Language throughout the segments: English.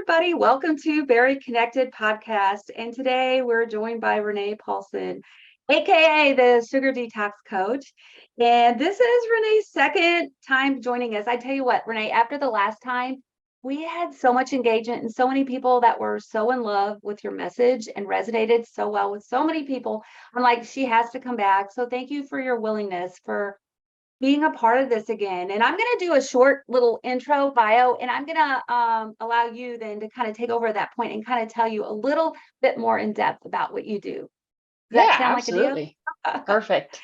everybody. Welcome to Very Connected Podcast. And today we're joined by Renea Paulsen, aka the Sugar Detox Coach. And this is Renea's second time joining us. I tell you what, Renea, after the last time, we had so much engagement and so many people that were so in love with your message and resonated so well with so many people. I'm like, she has to come back. So thank you for your willingness for being a part of this again. And I'm going to do a short little intro bio, and I'm going to allow you then to kind of take over at that point and kind of tell you a little bit more in depth about what you do. Does that sound absolutely. Like a deal? Perfect.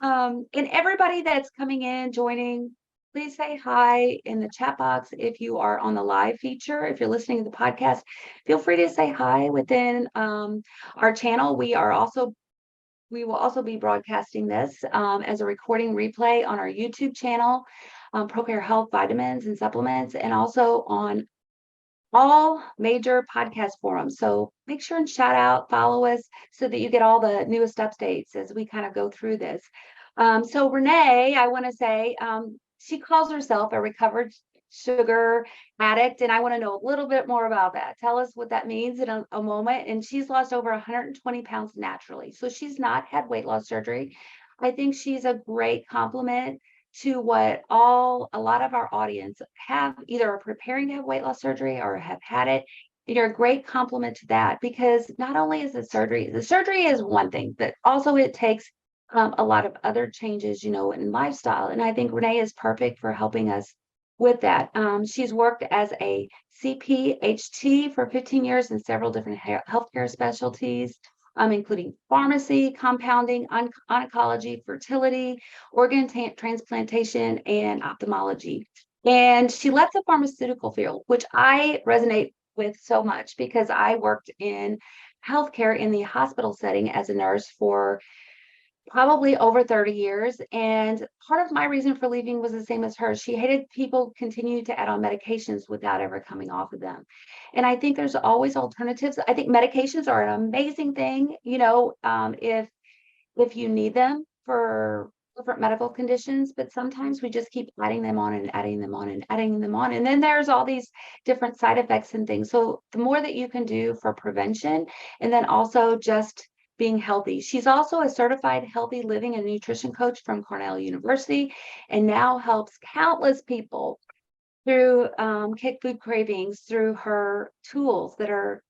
And everybody that's coming in, joining, please say hi in the chat box. If you are on the live feature, if you're listening to the podcast, feel free to say hi within our channel. We will also be broadcasting this as a recording replay on our YouTube channel, ProCare Health Vitamins and Supplements, and also on all major podcast forums. So make sure and shout out, follow us so that you get all the newest updates as we kind of go through this. So Renea, I want to say, she calls herself a recovered sugar addict, and I want to know a little bit more about that. Tell us what that means in a moment. And she's lost over 120 pounds naturally, so she's not had weight loss surgery. I think she's a great compliment to what a lot of our audience have, either are preparing to have weight loss surgery or have had it. And you're a great compliment to that, because not only is the surgery is one thing, but also it takes a lot of other changes, in lifestyle. And I think Renea is perfect for helping us with that. She's worked as a CPhT for 15 years in several different healthcare specialties, including pharmacy, compounding, oncology, fertility, organ transplantation, and ophthalmology. And she left the pharmaceutical field, which I resonate with so much, because I worked in healthcare in the hospital setting as a nurse for probably over 30 years. And part of my reason for leaving was the same as hers. She hated people continue to add on medications without ever coming off of them. And I think there's always alternatives. I think medications are an amazing thing, if you need them for different medical conditions, but sometimes we just keep adding them on and adding them on and adding them on. And then there's all these different side effects and things. So the more that you can do for prevention, and then also just being healthy. She's also a certified healthy living and nutrition coach from Cornell University, and now helps countless people through kick food cravings through her tools that are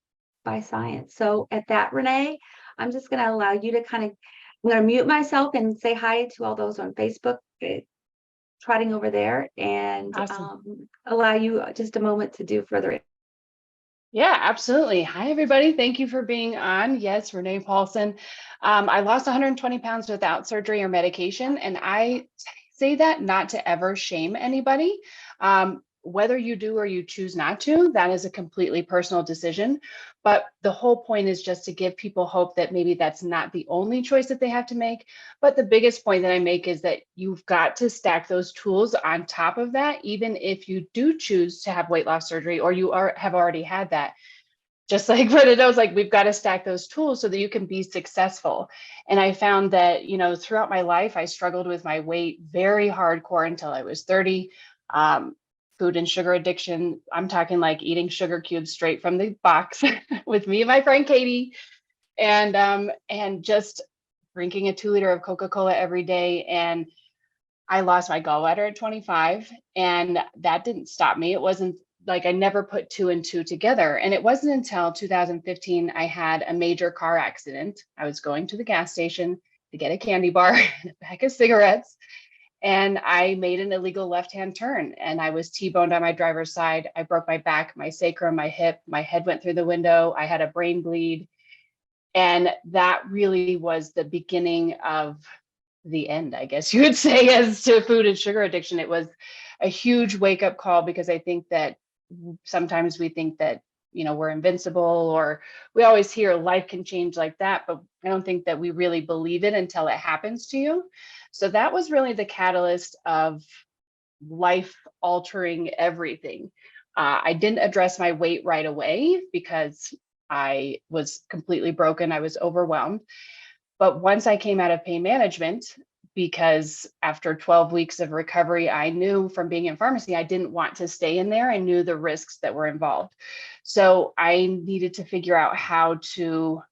by science. So at that, Renea, I'm just going to allow you to I'm going to mute myself and say hi to all those on Facebook, trotting over there, and Awesome. allow you just a moment to do further. Yeah, absolutely. Hi, everybody. Thank you for being on. Yes, Renea Paulsen. I lost 120 pounds without surgery or medication. And I say that not to ever shame anybody. Whether you do or you choose not to, that is a completely personal decision. But the whole point is just to give people hope that maybe that's not the only choice that they have to make. But the biggest point that I make is that you've got to stack those tools on top of that, even if you do choose to have weight loss surgery or you have already had that. Just like what it was like, we've got to stack those tools so that you can be successful. And I found that, throughout my life, I struggled with my weight very hardcore until I was 30. Food and sugar addiction. I'm talking like eating sugar cubes straight from the box with me and my friend Katie, and just drinking a 2-liter of Coca-Cola every day. And I lost my gallbladder at 25, and that didn't stop me. It wasn't like I never put 2 and 2 together. And it wasn't until 2015 I had a major car accident. I was going to the gas station to get a candy bar and a pack of cigarettes, and I made an illegal left-hand turn, and I was T-boned on my driver's side. I broke my back, my sacrum, my hip, my head went through the window. I had a brain bleed. And that really was the beginning of the end, I guess you would say, as to food and sugar addiction. It was a huge wake-up call, because I think that sometimes we think that, we're invincible, or we always hear life can change like that, but I don't think that we really believe it until it happens to you. So that was really the catalyst of life altering everything. I didn't address my weight right away because I was completely broken. I was overwhelmed. But once I came out of pain management, because after 12 weeks of recovery, I knew from being in pharmacy, I didn't want to stay in there. I knew the risks that were involved. So I needed to figure out how to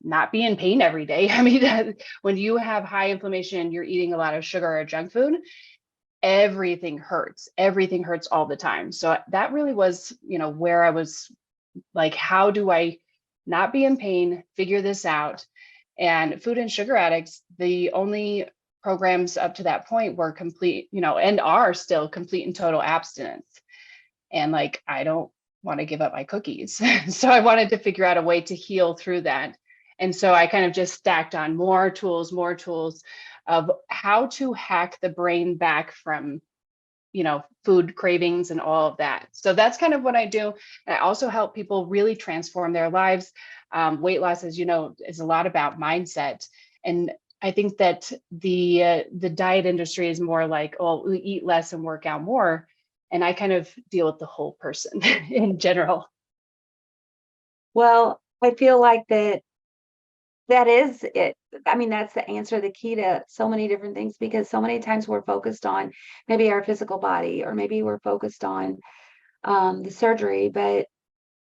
not be in pain every day. I mean, when you have high inflammation, you're eating a lot of sugar or junk food, everything hurts. Everything hurts all the time. So that really was, where I was like, how do I not be in pain, figure this out? And food and sugar addicts, the only programs up to that point were complete, and are still complete and total abstinence. And like, I don't want to give up my cookies. So I wanted to figure out a way to heal through that. And so I kind of just stacked on more tools of how to hack the brain back from, food cravings and all of that. So that's kind of what I do. And I also help people really transform their lives. Weight loss, as you know, is a lot about mindset. And I think that the diet industry is more like, oh, we eat less and work out more. And I kind of deal with the whole person in general. Well, I feel like that is it. I mean, that's the answer, the key to so many different things, because so many times we're focused on maybe our physical body, or maybe we're focused on the surgery, but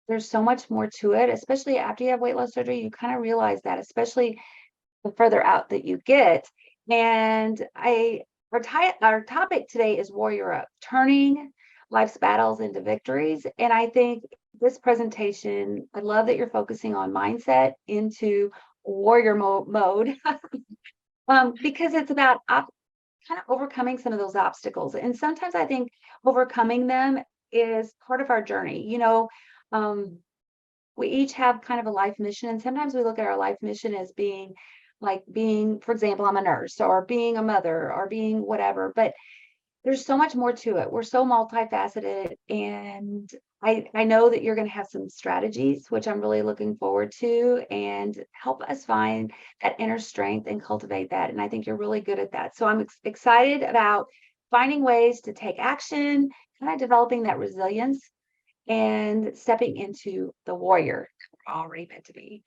there's so much more to it, especially after you have weight loss surgery. You kind of realize that, especially the further out that you get. And our topic today is Warrior Up, turning life's battles into victories. And I think this presentation, I love that you're focusing on mindset into warrior mode, because it's about kind of overcoming some of those obstacles. And sometimes I think overcoming them is part of our journey. We each have kind of a life mission, and sometimes we look at our life mission as being, for example, I'm a nurse, or being a mother, or being whatever, but there's so much more to it. We're so multifaceted, and I know that you're going to have some strategies, which I'm really looking forward to, and help us find that inner strength and cultivate that. And I think you're really good at that. So I'm excited about finding ways to take action, kind of developing that resilience, and stepping into the warrior we're already meant to be.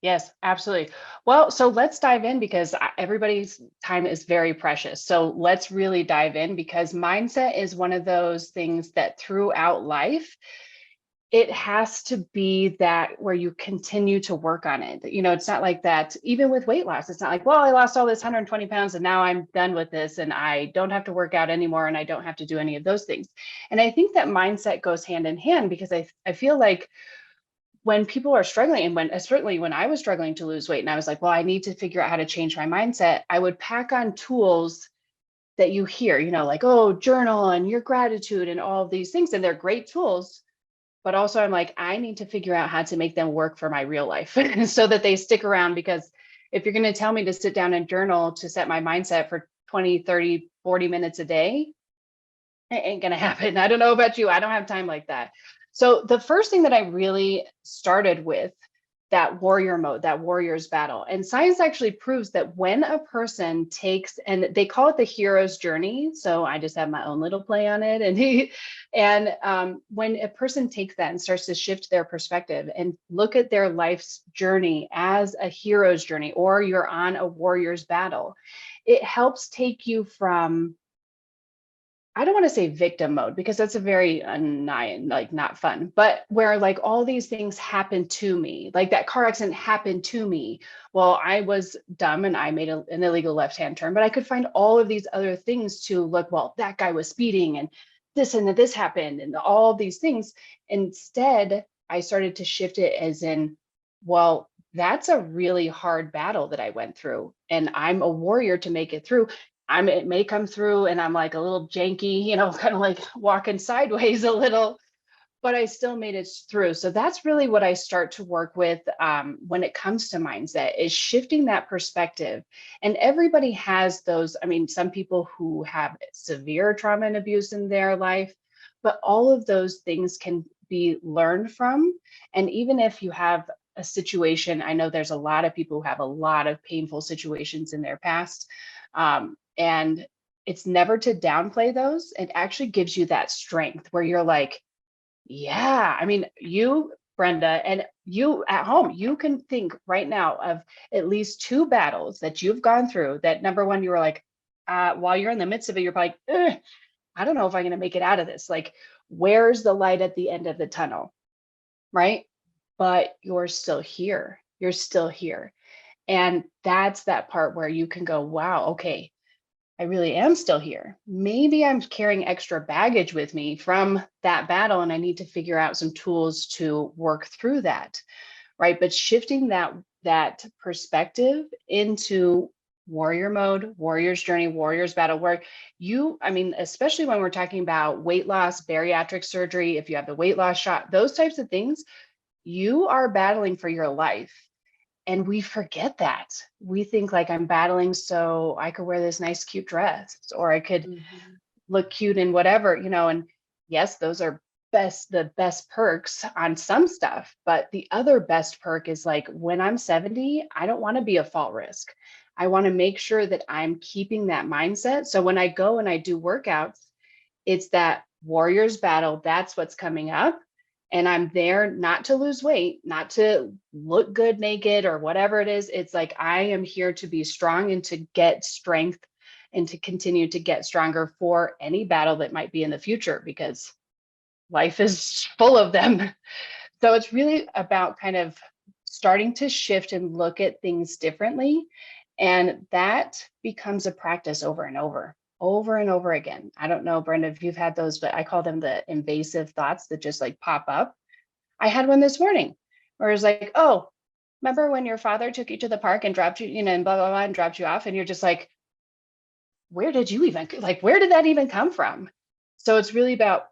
Yes, absolutely. Well, so let's dive in, because everybody's time is very precious. So let's really dive in, because mindset is one of those things that throughout life, it has to be that where you continue to work on it. It's not like that, even with weight loss, it's not like, well, I lost all this 120 pounds and now I'm done with this and I don't have to work out anymore and I don't have to do any of those things. And I think that mindset goes hand in hand, because I feel like when people are struggling, and certainly when I was struggling to lose weight and I was like, well, I need to figure out how to change my mindset, I would pack on tools that you hear, like, oh, journal and your gratitude and all of these things. And they're great tools. But also I'm like, I need to figure out how to make them work for my real life so that they stick around. Because if you're going to tell me to sit down and journal to set my mindset for 20, 30, 40 minutes a day, it ain't going to happen. I don't know about you. I don't have time like that. So the first thing that I really started with, that warrior mode, that warrior's battle. And science actually proves that when a person takes, and they call it the hero's journey. So I just have my own little play on it. When a person takes that and starts to shift their perspective and look at their life's journey as a hero's journey, or you're on a warrior's battle, it helps take you from, I don't want to say victim mode, because that's a very not fun, but where like all these things happen to me, like that car accident happened to me. Well, I was dumb and I made an illegal left-hand turn, but I could find all of these other things to look, well, that guy was speeding and this happened and all these things. Instead, I started to shift it as in, well, that's a really hard battle that I went through, and I'm a warrior to make it through. It may come through and I'm like a little janky, kind of like walking sideways a little, but I still made it through. So that's really what I start to work with when it comes to mindset, is shifting that perspective. And everybody has those. I mean, some people who have severe trauma and abuse in their life, but all of those things can be learned from. And even if you have a situation, I know there's a lot of people who have a lot of painful situations in their past. And it's never to downplay those. It actually gives you that strength where you're like, yeah, I mean, you Brenda, and you at home, you can think right now of at least 2 battles that you've gone through that number one, you were like, while you're in the midst of it, you're like, I don't know if I'm going to make it out of this. Like, where's the light at the end of the tunnel? Right. But you're still here. You're still here. And that's that part where you can go, wow, okay, I really am still here. Maybe I'm carrying extra baggage with me from that battle, and I need to figure out some tools to work through that. Right. But shifting that perspective into warrior mode, warrior's journey, warrior's battle, where I mean, especially when we're talking about weight loss, bariatric surgery, if you have the weight loss shot, those types of things, you are battling for your life. And we forget that. We think like, I'm battling so I could wear this nice, cute dress, or I could look cute in whatever, and yes, those are the best perks on some stuff. But the other best perk is like, when I'm 70, I don't want to be a fall risk. I want to make sure that I'm keeping that mindset. So when I go and I do workouts, it's that warrior's battle. That's what's coming up. And I'm there not to lose weight, not to look good naked or whatever it is. It's like, I am here to be strong and to get strength and to continue to get stronger for any battle that might be in the future, because life is full of them. So it's really about kind of starting to shift and look at things differently. And that becomes a practice over and over again. I don't know, Brenda, if you've had those, but I call them the invasive thoughts that just like pop up. I had one this morning where it was like, oh, remember when your father took you to the park and dropped you, and blah, blah, blah, and dropped you off? And you're just like, where did that even come from? So it's really about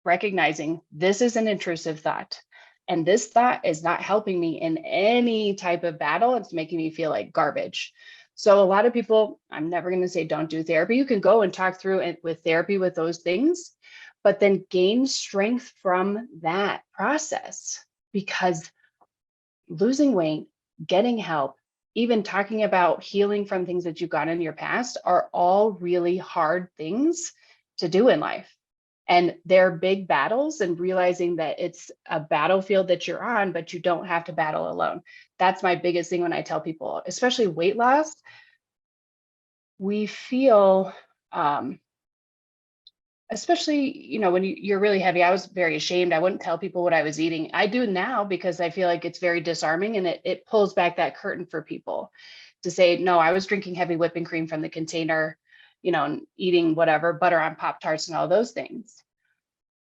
recognizing this is an intrusive thought. And this thought is not helping me in any type of battle. It's making me feel like garbage. So a lot of people, I'm never going to say don't do therapy. You can go and talk through it with therapy with those things, but then gain strength from that process, because losing weight, getting help, even talking about healing from things that you've gotten in your past are all really hard things to do in life. And they're big battles, and realizing that it's a battlefield that you're on, but you don't have to battle alone. That's my biggest thing when I tell people, especially weight loss. We feel, especially, when you're really heavy, I was very ashamed. I wouldn't tell people what I was eating. I do now because I feel like it's very disarming, and it pulls back that curtain for people to say, no, I was drinking heavy whipping cream from the container, and eating whatever, butter on Pop-Tarts and all those things.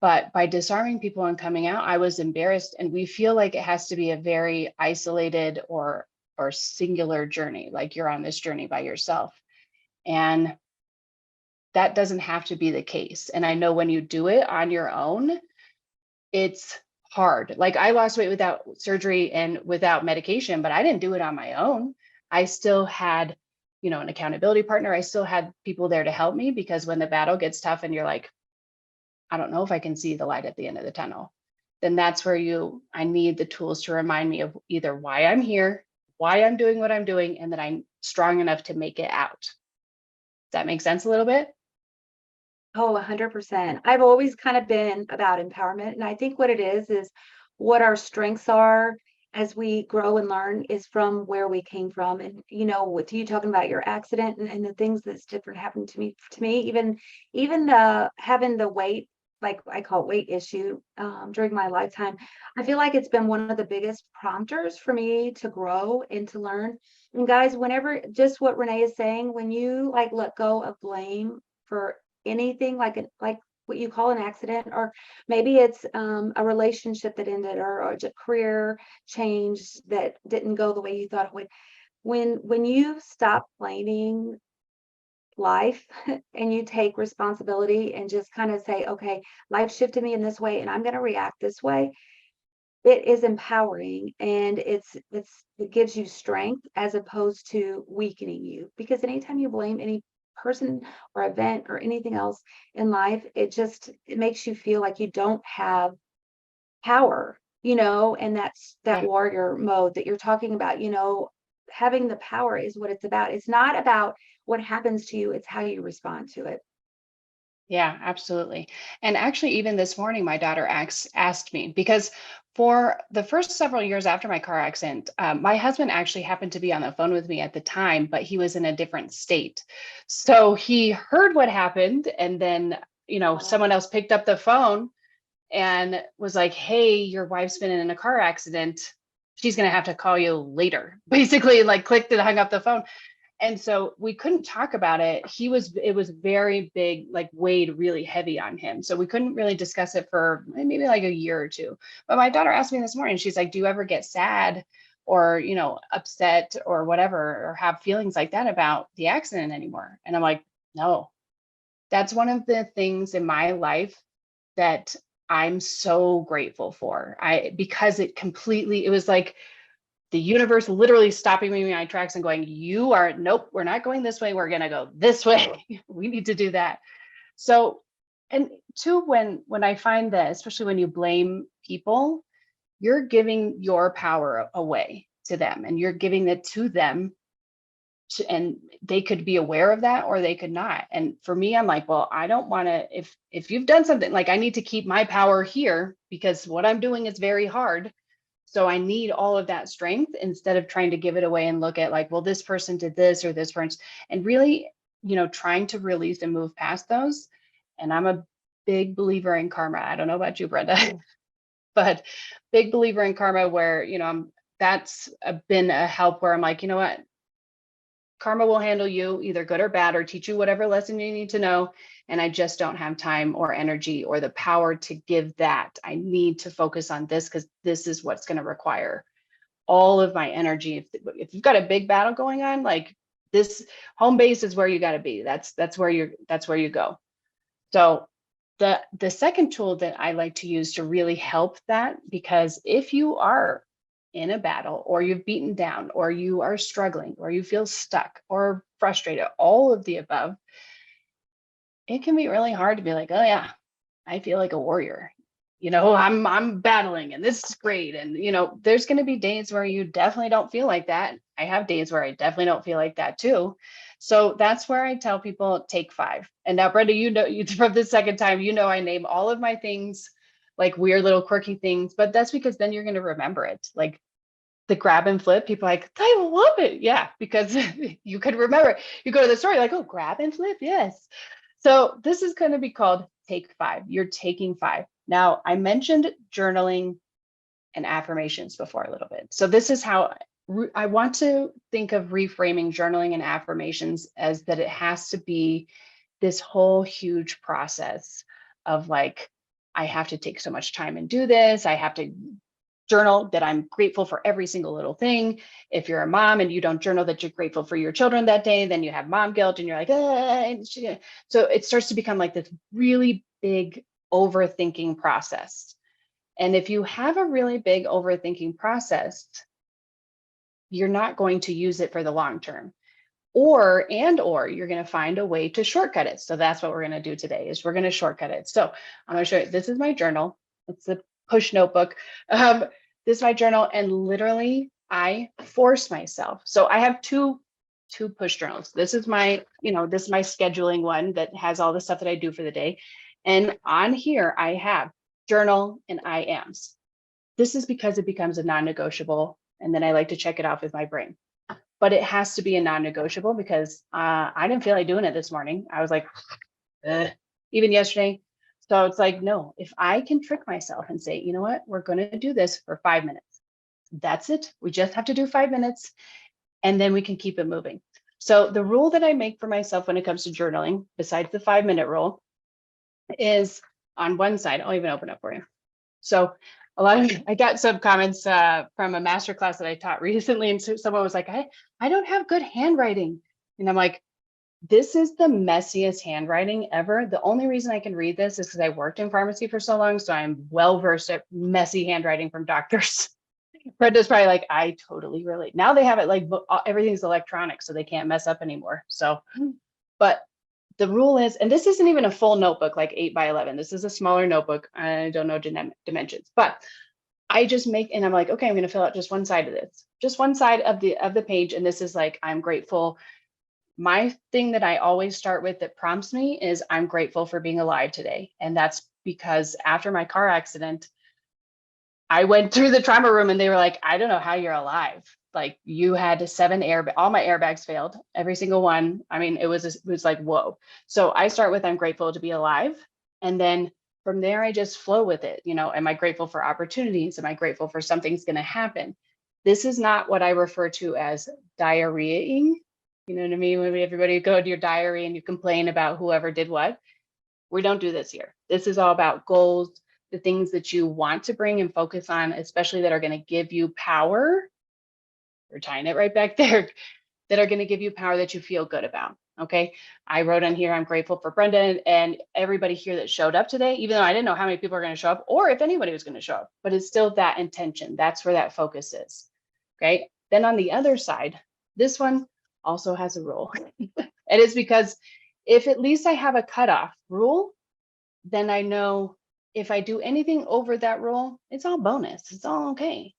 But by disarming people and coming out, I was embarrassed. And we feel like it has to be a very isolated or singular journey, like you're on this journey by yourself. And that doesn't have to be the case. And I know when you do it on your own, it's hard. Like, I lost weight without surgery and without medication, but I didn't do it on my own. I still had, an accountability partner. I still had people there to help me, because when the battle gets tough and you're like, I don't know if I can see the light at the end of the tunnel, then that's where I need the tools to remind me of either why I'm here, why I'm doing what I'm doing, and that I'm strong enough to make it out. Does that make sense a little bit? Oh, 100%. I've always kind of been about empowerment. And I think what it is what our strengths are as we grow and learn is from where we came from. And, with you talking about your accident and the things that's different happened to me, even the having the weight, like I call it weight issue, during my lifetime, I feel like it's been one of the biggest prompters for me to grow and to learn. And guys, whenever, just what Renee is saying, when you like let go of blame for anything like what you call an accident, or maybe it's a relationship that ended, or a career change that didn't go the way you thought it would. When you stop blaming life and you take responsibility and just kind of say, okay, life shifted me in this way and I'm going to react this way, it is empowering, and it gives you strength as opposed to weakening you. Because anytime you blame any person or event or anything else in life, it makes you feel like you don't have power, and that's that Right. warrior mode that you're talking about. Having the power is what it's about. It's not about what happens to you, it's how you respond to it. Yeah, absolutely. And actually, even this morning, my daughter asked me because for the first several years after my car accident, my husband actually happened to be on the phone with me at the time, but he was in a different state. So he heard what happened, and then, someone else picked up the phone and was like, "Hey, your wife's been in a car accident. She's going to have to call you later." Basically, like clicked and hung up the phone. And so we couldn't talk about it. It was very big, like weighed really heavy on him. So we couldn't really discuss it for maybe like a year or two. But my daughter asked me this morning, she's like, "Do you ever get sad or, upset or whatever, or have feelings like that about the accident anymore?" And I'm like, "No, that's one of the things in my life that I'm so grateful for. Because it was like the universe literally stopping me in my tracks and going, nope, we're not going this way. We're going to go this way. We need to do that." So, and two, when I find that, especially when you blame people, you're giving your power away to them and you're giving it to them. And they could be aware of that or they could not. And for me, I'm like, well, I don't want to, if you've done something, like I need to keep my power here because what I'm doing is very hard. So I need all of that strength instead of trying to give it away and look at like, well, this person did this or this person, and really, trying to release and move past those. And I'm a big believer in karma. I don't know about you, Brenda, but big believer in karma where, that's been a help where I'm like, you know what? Karma will handle you either good or bad or teach you whatever lesson you need to know. And I just don't have time or energy or the power to give that. I need to focus on this because this is what's going to require all of my energy. If you've got a big battle going on, like this, home base is where you got to be. That's where you go. So the second tool that I like to use to really help that, because if you are in a battle or you've beaten down or you are struggling or you feel stuck or frustrated, all of the above, it can be really hard to be like, "Oh yeah, I feel like a warrior. I'm battling and this is great." And there's going to be days where you definitely don't feel like that. I have days where I definitely don't feel like that too. So that's where I tell people take 5. And now, Brenda, you from the second time, I name all of my things like weird little quirky things, but that's because then you're going to remember it. Like the grab and flip, people are like, "I love it." Yeah, because you could remember it. You go to the store, you're like, "Oh, grab and flip, yes." So this is going to be called take 5. You're taking 5. Now, I mentioned journaling and affirmations before a little bit. So this is how I want to think of reframing journaling and affirmations as that it has to be this whole huge process of like, I have to take so much time and do this. I have to journal that I'm grateful for every single little thing. If you're a mom and you don't journal that you're grateful for your children that day, then you have mom guilt and you're like, ah. So it starts to become like this really big overthinking process. And if you have a really big overthinking process, you're not going to use it for the long term. Or you're going to find a way to shortcut it. So that's what we're going to do today is we're going to shortcut it. So I'm going to show you, this is my journal. It's the push notebook. This is my journal. And literally I force myself. So I have two push journals. This is my, this is my scheduling one that has all the stuff that I do for the day. And on here I have journal and I ams. This is because it becomes a non-negotiable. And then I like to check it off with my brain. But it has to be a non-negotiable because I didn't feel like doing it this morning. I was like, ugh, even yesterday. So it's like, no, if I can trick myself and say, you know what, we're going to do this for 5 minutes. That's it. We just have to do 5 minutes and then we can keep it moving. So the rule that I make for myself when it comes to journaling, besides the 5-minute rule, is on one side, I'll even open up for you. So I got some comments from a masterclass that I taught recently, and so someone was like, I don't have good handwriting. And I'm like, this is the messiest handwriting ever. The only reason I can read this is because I worked in pharmacy for so long. So I'm well versed at messy handwriting from doctors. Brenda's probably like, I totally relate. Now they have it like everything's electronic, so they can't mess up anymore. So, but the rule is, and this isn't even a full notebook, like 8 by 11. This is a smaller notebook. I don't know dimensions, but I just make, and I'm like, okay, I'm going to fill out just one side of this, just one side of the page. And this is like, I'm grateful my thing that I always start with that prompts me is I'm grateful for being alive today. And that's because after my car accident, I went through the trauma room and they were like, I don't know how you're alive. Like you had all my airbags failed, every single one. I mean, it was like, whoa. So I start with, I'm grateful to be alive. And then from there, I just flow with it. You know, am I grateful for opportunities? Am I grateful for something's going to happen? This is not what I refer to as diarrheaing. You know what I mean? When everybody go to your diary and you complain about whoever did what. We don't do this here. This is all about goals, the things that you want to bring and focus on, especially that are going to give you power. We're tying it right back there, that are going to give you power that you feel good about. Okay. I wrote on here, I'm grateful for Brenda and everybody here that showed up today, even though I didn't know how many people are going to show up or if anybody was going to show up, but it's still that intention. That's where that focus is. Okay. Then on the other side, this one also has a rule. It is because if at least I have a cutoff rule, then I know if I do anything over that rule, it's all bonus. It's all okay.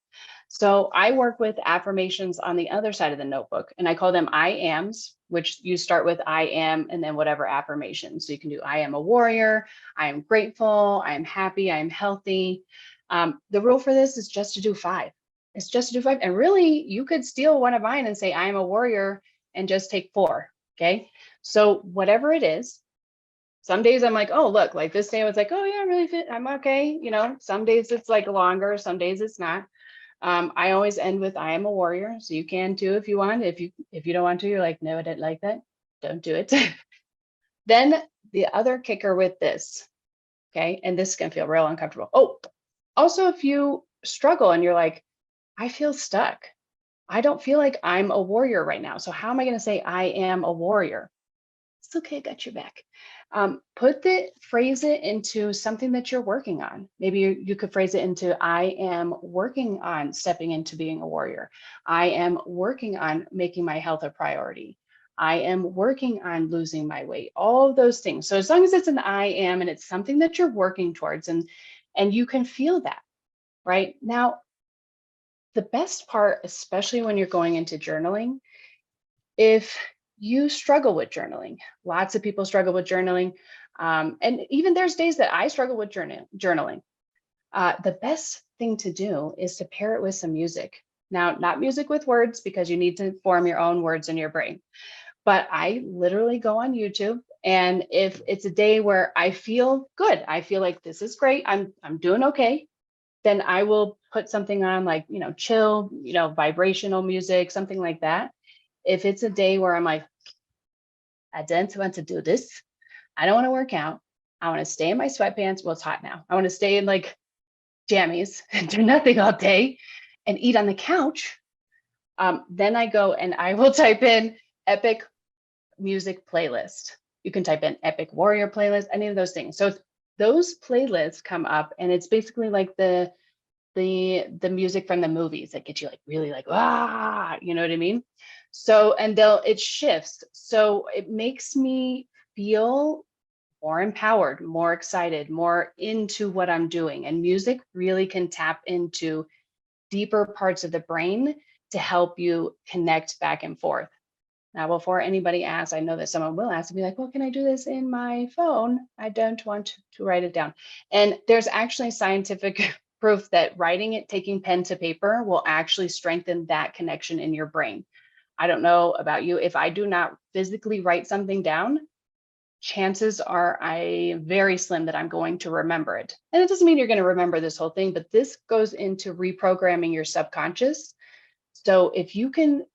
So I work with affirmations on the other side of the notebook, and I call them I ams, which you start with I am and then whatever affirmation. So you can do I am a warrior, I am grateful, I am happy, I am healthy. The rule for this is just to do 5. It's just to do 5. And really, you could steal one of mine and say I am a warrior and just take 4. Okay. So whatever it is, some days I'm like, oh, look, like this day I was like, oh yeah, I'm really fit. I'm okay. You know, some days it's like longer, some days it's not. I always end with I am a warrior. So you can too if you want. If you don't want to, you're like, no, I didn't like that. Don't do it. Then the other kicker with this, okay, and this can feel real uncomfortable. Oh, also if you struggle and you're like, I feel stuck. I don't feel like I'm a warrior right now. So how am I going to say I am a warrior? It's okay, I got your back. Phrase it into something that you're working on. Maybe you could phrase it into, I am working on stepping into being a warrior. I am working on making my health a priority. I am working on losing my weight, all of those things. So as long as it's an I am and it's something that you're working towards and you can feel that, right? Now, the best part, especially when you're going into journaling, if you struggle with journaling, lots of people struggle with journaling. And even there's days that I struggle with journaling. The best thing to do is to pair it with some music. Now, not music with words because you need to form your own words in your brain. But I literally go on YouTube, and if it's a day where I feel good, I feel like this is great, I'm doing okay, then I will put something on like, chill, vibrational music, something like that. If it's a day where I'm like, I don't want to do this, I don't want to work out, I want to stay in my sweatpants. Well, it's hot now. I want to stay in like jammies and do nothing all day and eat on the couch. Then I go and I will type in epic music playlist. You can type in epic warrior playlist, any of those things. So those playlists come up, and it's basically like the music from the movies that get you like really like, you know what I mean? So, and it shifts. So it makes me feel more empowered, more excited, more into what I'm doing. And music really can tap into deeper parts of the brain to help you connect back and forth. Now, before anybody asks, I know that someone will ask and be like, well, can I do this in my phone? I don't want to write it down. And there's actually scientific proof that writing it, taking pen to paper will actually strengthen that connection in your brain. I don't know about you. If I do not physically write something down, chances are very slim that I'm going to remember it. And it doesn't mean you're going to remember this whole thing, but this goes into reprogramming your subconscious. So if you can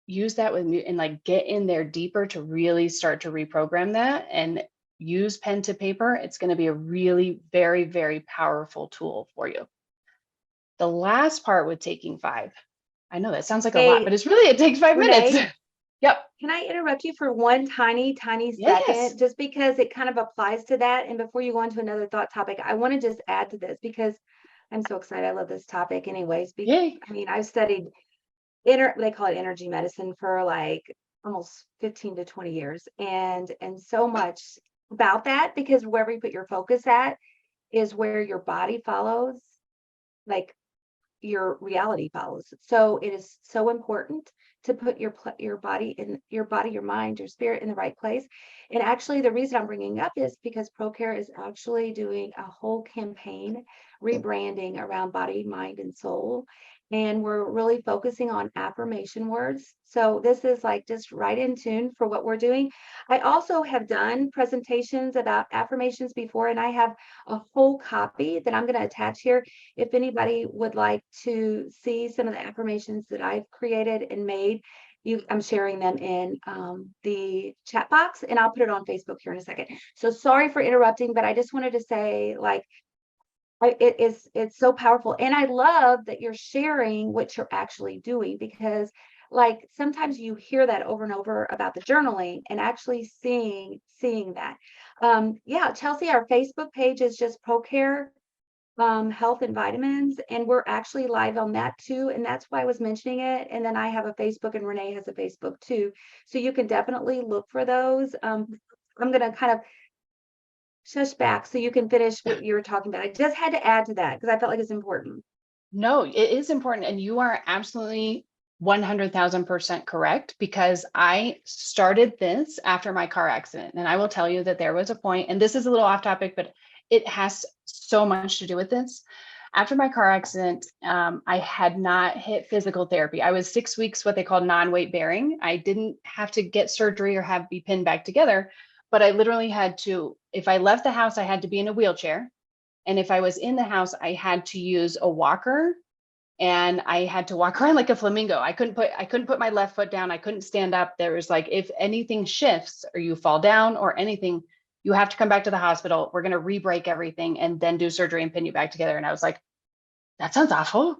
use that with me and like get in there deeper to really start to reprogram that and use pen to paper, it's going to be a really very, very powerful tool for you. The last part with taking 5, I know that sounds like a lot, but it's really, it takes 5 Renee, minutes. Yep. Can I interrupt you for one tiny Yes. second, just because it kind of applies to that? And before you go on to another thought topic, I want to just add to this because I'm so excited. I love this topic anyways. Yay. I mean, I've studied they call it energy medicine for like almost 15 to 20 years. And so much about that, because wherever you put your focus at is where your body follows, like your reality follows. So it is so important to put your body, your mind, your spirit in the right place. And actually, the reason I'm bringing up is because ProCare is actually doing a whole campaign rebranding around body, mind, and soul. And we're really focusing on affirmation words. So this is like just right in tune for what we're doing. I also have done presentations about affirmations before, and I have a whole copy that I'm going to attach here. If anybody would like to see some of the affirmations that I've created and made, I'm sharing them in the chat box, and I'll put it on Facebook here in a second. So sorry for interrupting, but I just wanted to say, like, it's so powerful. And I love that you're sharing what you're actually doing, because like sometimes you hear that over and over about the journaling, and actually seeing that. Yeah, Chelsea, our Facebook page is just ProCare Health and Vitamins, and we're actually live on that too. And that's why I was mentioning it. And then I have a Facebook, and Renee has a Facebook too. So you can definitely look for those. I'm gonna kind of shush back so you can finish what you were talking about. I just had to add to that because I felt like it's important. No, it is important. And you are absolutely 100,000% correct, because I started this after my car accident. And I will tell you that there was a point, and this is a little off topic, but it has so much to do with this. After my car accident, I had not hit physical therapy. I was 6 weeks, what they call non-weight bearing. I didn't have to get surgery or be pinned back together, but I literally had to, if I left the house, I had to be in a wheelchair. And if I was in the house, I had to use a walker, and I had to walk around like a flamingo. I couldn't put my left foot down. I couldn't stand up. There was like, if anything shifts or you fall down or anything, you have to come back to the hospital. We're going to re-break everything and then do surgery and pin you back together. And I was like, that sounds awful.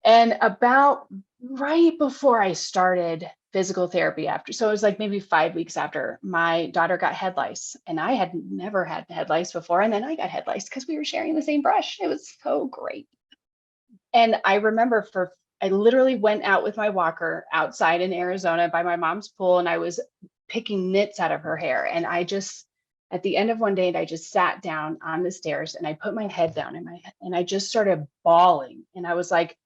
And about right before I started physical therapy, so it was like maybe 5 weeks after, my daughter got head lice, and I had never had head lice before. And then I got head lice because we were sharing the same brush. It was so great. And I remember I literally went out with my walker outside in Arizona by my mom's pool, and I was picking nits out of her hair. And at the end of one day, I just sat down on the stairs, and I put my head down and I just started bawling. And I was like,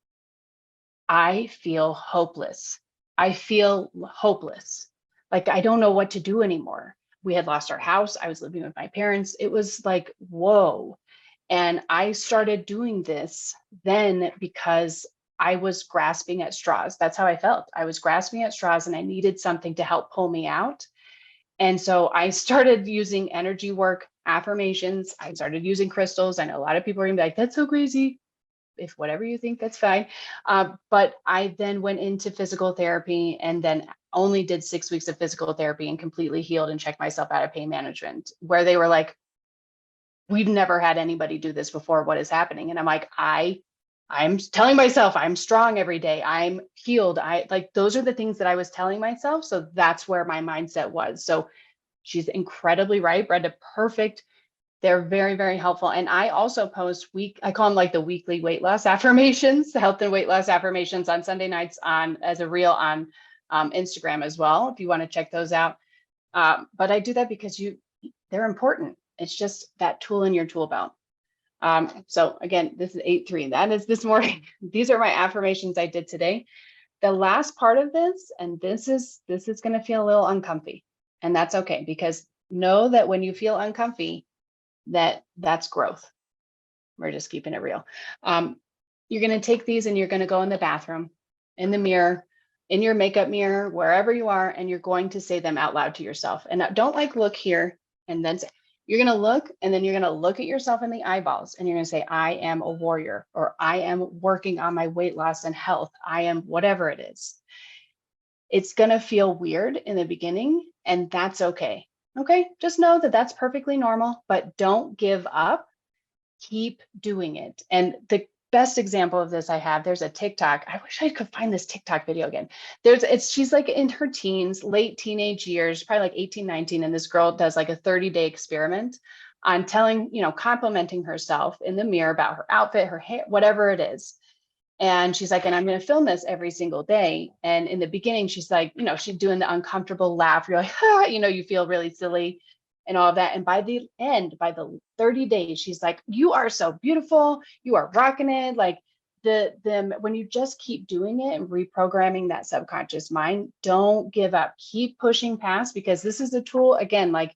I feel hopeless. I feel hopeless. Like, I don't know what to do anymore. We had lost our house. I was living with my parents. It was like, whoa. And I started doing this then because I was grasping at straws. That's how I felt. I was grasping at straws, and I needed something to help pull me out. And so I started using energy work, affirmations. I started using crystals. I know a lot of people are gonna be like, that's so crazy. If whatever you think, that's fine. But I then went into physical therapy, and then only did 6 weeks of physical therapy and completely healed and checked myself out of pain management, where they were like, we've never had anybody do this before. What is happening? And I'm like, I'm telling myself I'm strong every day. I'm healed. Those are the things that I was telling myself. So that's where my mindset was. So she's incredibly right. Brenda, perfect. They're very, very helpful. And I also post I call them like the weekly weight loss affirmations, health and weight loss affirmations on Sunday nights as a reel on Instagram as well, if you want to check those out. But I do that because they're important. It's just that tool in your tool belt. So again, this is 8-3. That is this morning. These are my affirmations I did today. The last part of this, and this is going to feel a little uncomfy, and that's okay, because know that when you feel uncomfy, that's growth. We're just keeping it real. You're going to take these, and you're going to go in the bathroom, in the mirror, in your makeup mirror, wherever you are, and you're going to say them out loud to yourself. And don't look here and then say. You're going to look, and then you're going to look at yourself in the eyeballs, and you're going to say, I am a warrior, or I am working on my weight loss and health. I am whatever it is. It's going to feel weird in the beginning, and that's okay. Okay, just know that that's perfectly normal, but don't give up. Keep doing it. And the best example of this there's a TikTok. I wish I could find this TikTok video again. She's like in her teens, late teenage years, probably like 18, 19. And this girl does like a 30-day experiment on complimenting herself in the mirror about her outfit, her hair, whatever it is. And she's like, and I'm going to film this every single day. And in the beginning, she's like, she's doing the uncomfortable laugh. You're like, you feel really silly and all of that. And by the end, by the 30 days, she's like, you are so beautiful. You are rocking it. Like, when you just keep doing it and reprogramming that subconscious mind, don't give up, keep pushing past, because this is a tool, again, like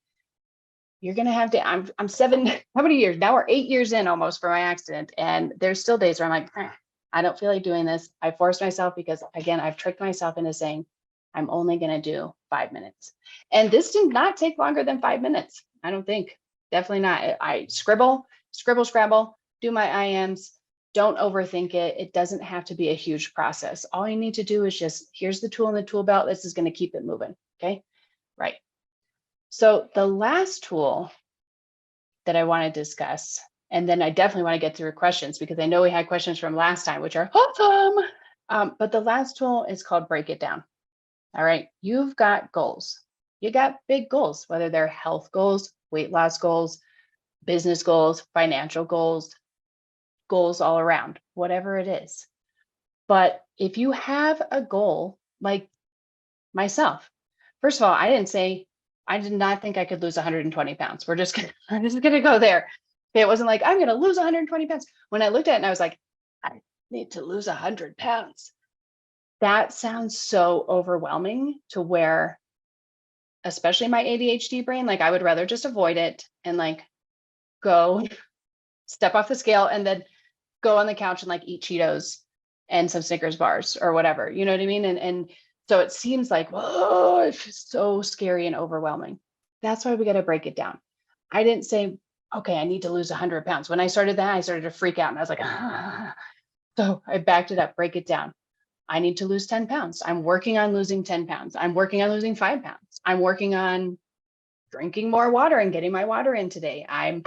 you're going to have to, I'm 7, how many years? Now we're 8 years in almost for my accident. And there's still days where I'm like, I don't feel like doing this. I forced myself because, again, I've tricked myself into saying, I'm only going to do 5 minutes. And this did not take longer than 5 minutes. I don't think. Definitely not. I scribble, scrabble, do my IMs. Don't overthink it. It doesn't have to be a huge process. All you need to do is just, here's the tool in the tool belt. This is going to keep it moving. Okay. Right. So the last tool that I want to discuss, and then I definitely want to get through questions because I know we had questions from last time, which are awesome. But the last tool is called break it down. All right. You've got goals. You got big goals, whether they're health goals, weight loss goals, business goals, financial goals, goals all around, whatever it is. But if you have a goal, like myself, first of all, I did not think I could lose 120 pounds. I'm just gonna go there. Okay, it wasn't like I'm gonna lose 120 pounds. When I looked at it and I was like, I need to lose 100 pounds. That sounds so overwhelming to where, especially my ADHD brain, like I would rather just avoid it and like go step off the scale and then go on the couch and like eat Cheetos and some Snickers bars or whatever, you know what I mean? And so it seems like, whoa, it's so scary and overwhelming. That's why we got to break it down. I didn't say, okay, I need to lose 100 pounds. When I started that, I started to freak out and I was like, ah. So I backed it up, break it down. I need to lose 10 pounds. I'm working on losing 10 pounds. I'm working on losing 5 pounds. I'm working on drinking more water and getting my water in today. I'm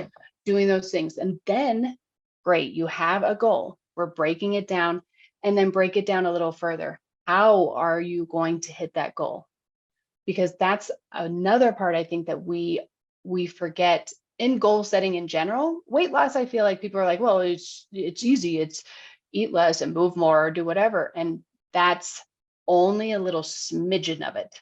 doing those things. And then, great, you have a goal. We're breaking it down, and then break it down a little further. How are you going to hit that goal? Because that's another part I think that we forget in goal setting in general. Weight loss, I feel like people are like, well, it's easy. It's eat less and move more or do whatever. And that's only a little smidgen of it,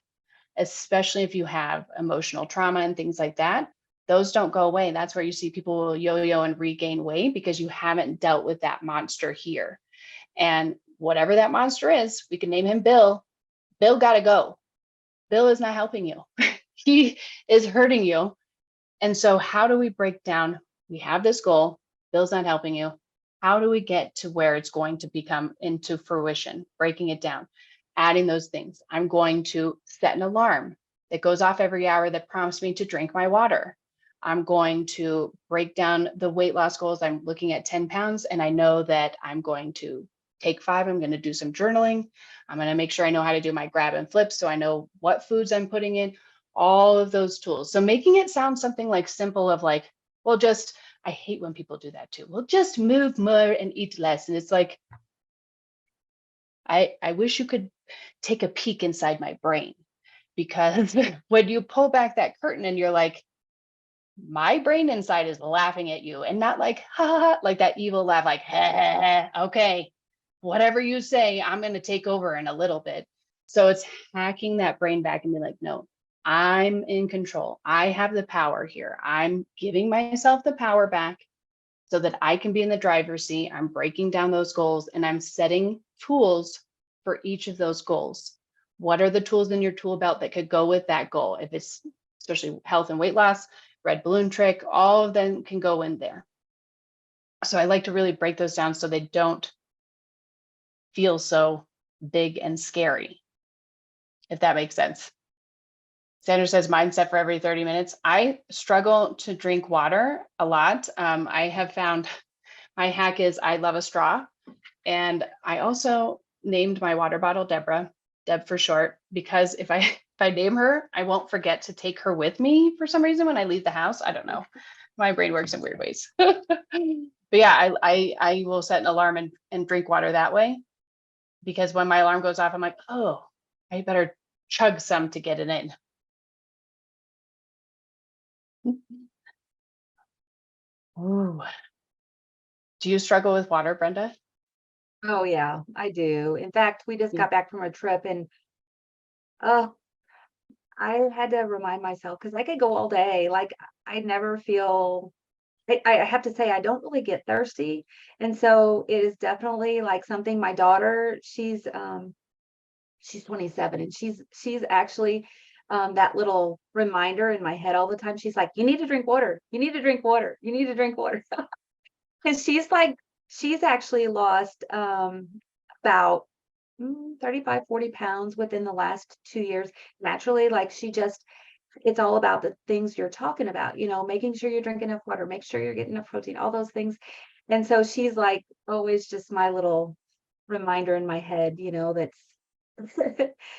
especially if you have emotional trauma and things like that. Those don't go away. That's where you see people will yo-yo and regain weight because you haven't dealt with that monster here. And whatever that monster is, we can name him Bill. Bill got to go. Bill is not helping you. He is hurting you. And so how do we break down? We have this goal. Bill's not helping you. How do we get to where it's going to become into fruition? Breaking it down, adding those things. I'm going to set an alarm that goes off every hour that prompts me to drink my water. I'm going to break down the weight loss goals. I'm looking at 10 pounds and I know that I'm going to take 5. I'm going to do some journaling. I'm going to make sure I know how to do my grab and flip so I know what foods I'm putting in, all of those tools. So making it sound something like simple of like, well, just, I hate when people do that too. Well, just move more and eat less. And it's like, I wish you could take a peek inside my brain, because when you pull back that curtain and you're like, my brain inside is laughing at you, and not like, ha, ha, ha, like that evil laugh, like, ha, ha, ha, okay, whatever you say, I'm going to take over in a little bit. So it's hacking that brain back and be like, no, I'm in control. I have the power here. I'm giving myself the power back so that I can be in the driver's seat. I'm breaking down those goals and I'm setting tools for each of those goals. What are the tools in your tool belt that could go with that goal? If it's especially health and weight loss, red balloon trick, all of them can go in there. So I like to really break those down so they don't feel so big and scary, if that makes sense. Sandra says mindset for every 30 minutes. I struggle to drink water a lot. I have found my hack is I love a straw. And I also named my water bottle Deborah, Deb for short, because if I name her, I won't forget to take her with me for some reason when I leave the house. I don't know. My brain works in weird ways. But yeah, I will set an alarm and drink water that way, because when my alarm goes off, I'm like, oh, I better chug some to get it in. Ooh. Do you struggle with water, Brenda? Oh yeah, I do. In fact, we just Yeah. got back from a trip and oh, I had to remind myself because I could go all day. Like I never feel I have to say I don't really get thirsty. And so it is definitely like something my daughter, she's 27 and she's actually that little reminder in my head all the time. She's like, you need to drink water. You need to drink water. You need to drink water. Because she's actually lost about 35, 40 pounds within the last 2 years. Naturally, like it's all about the things you're talking about, making sure you're drinking enough water, make sure you're getting enough protein, all those things. And so she's like always just my little reminder in my head, that's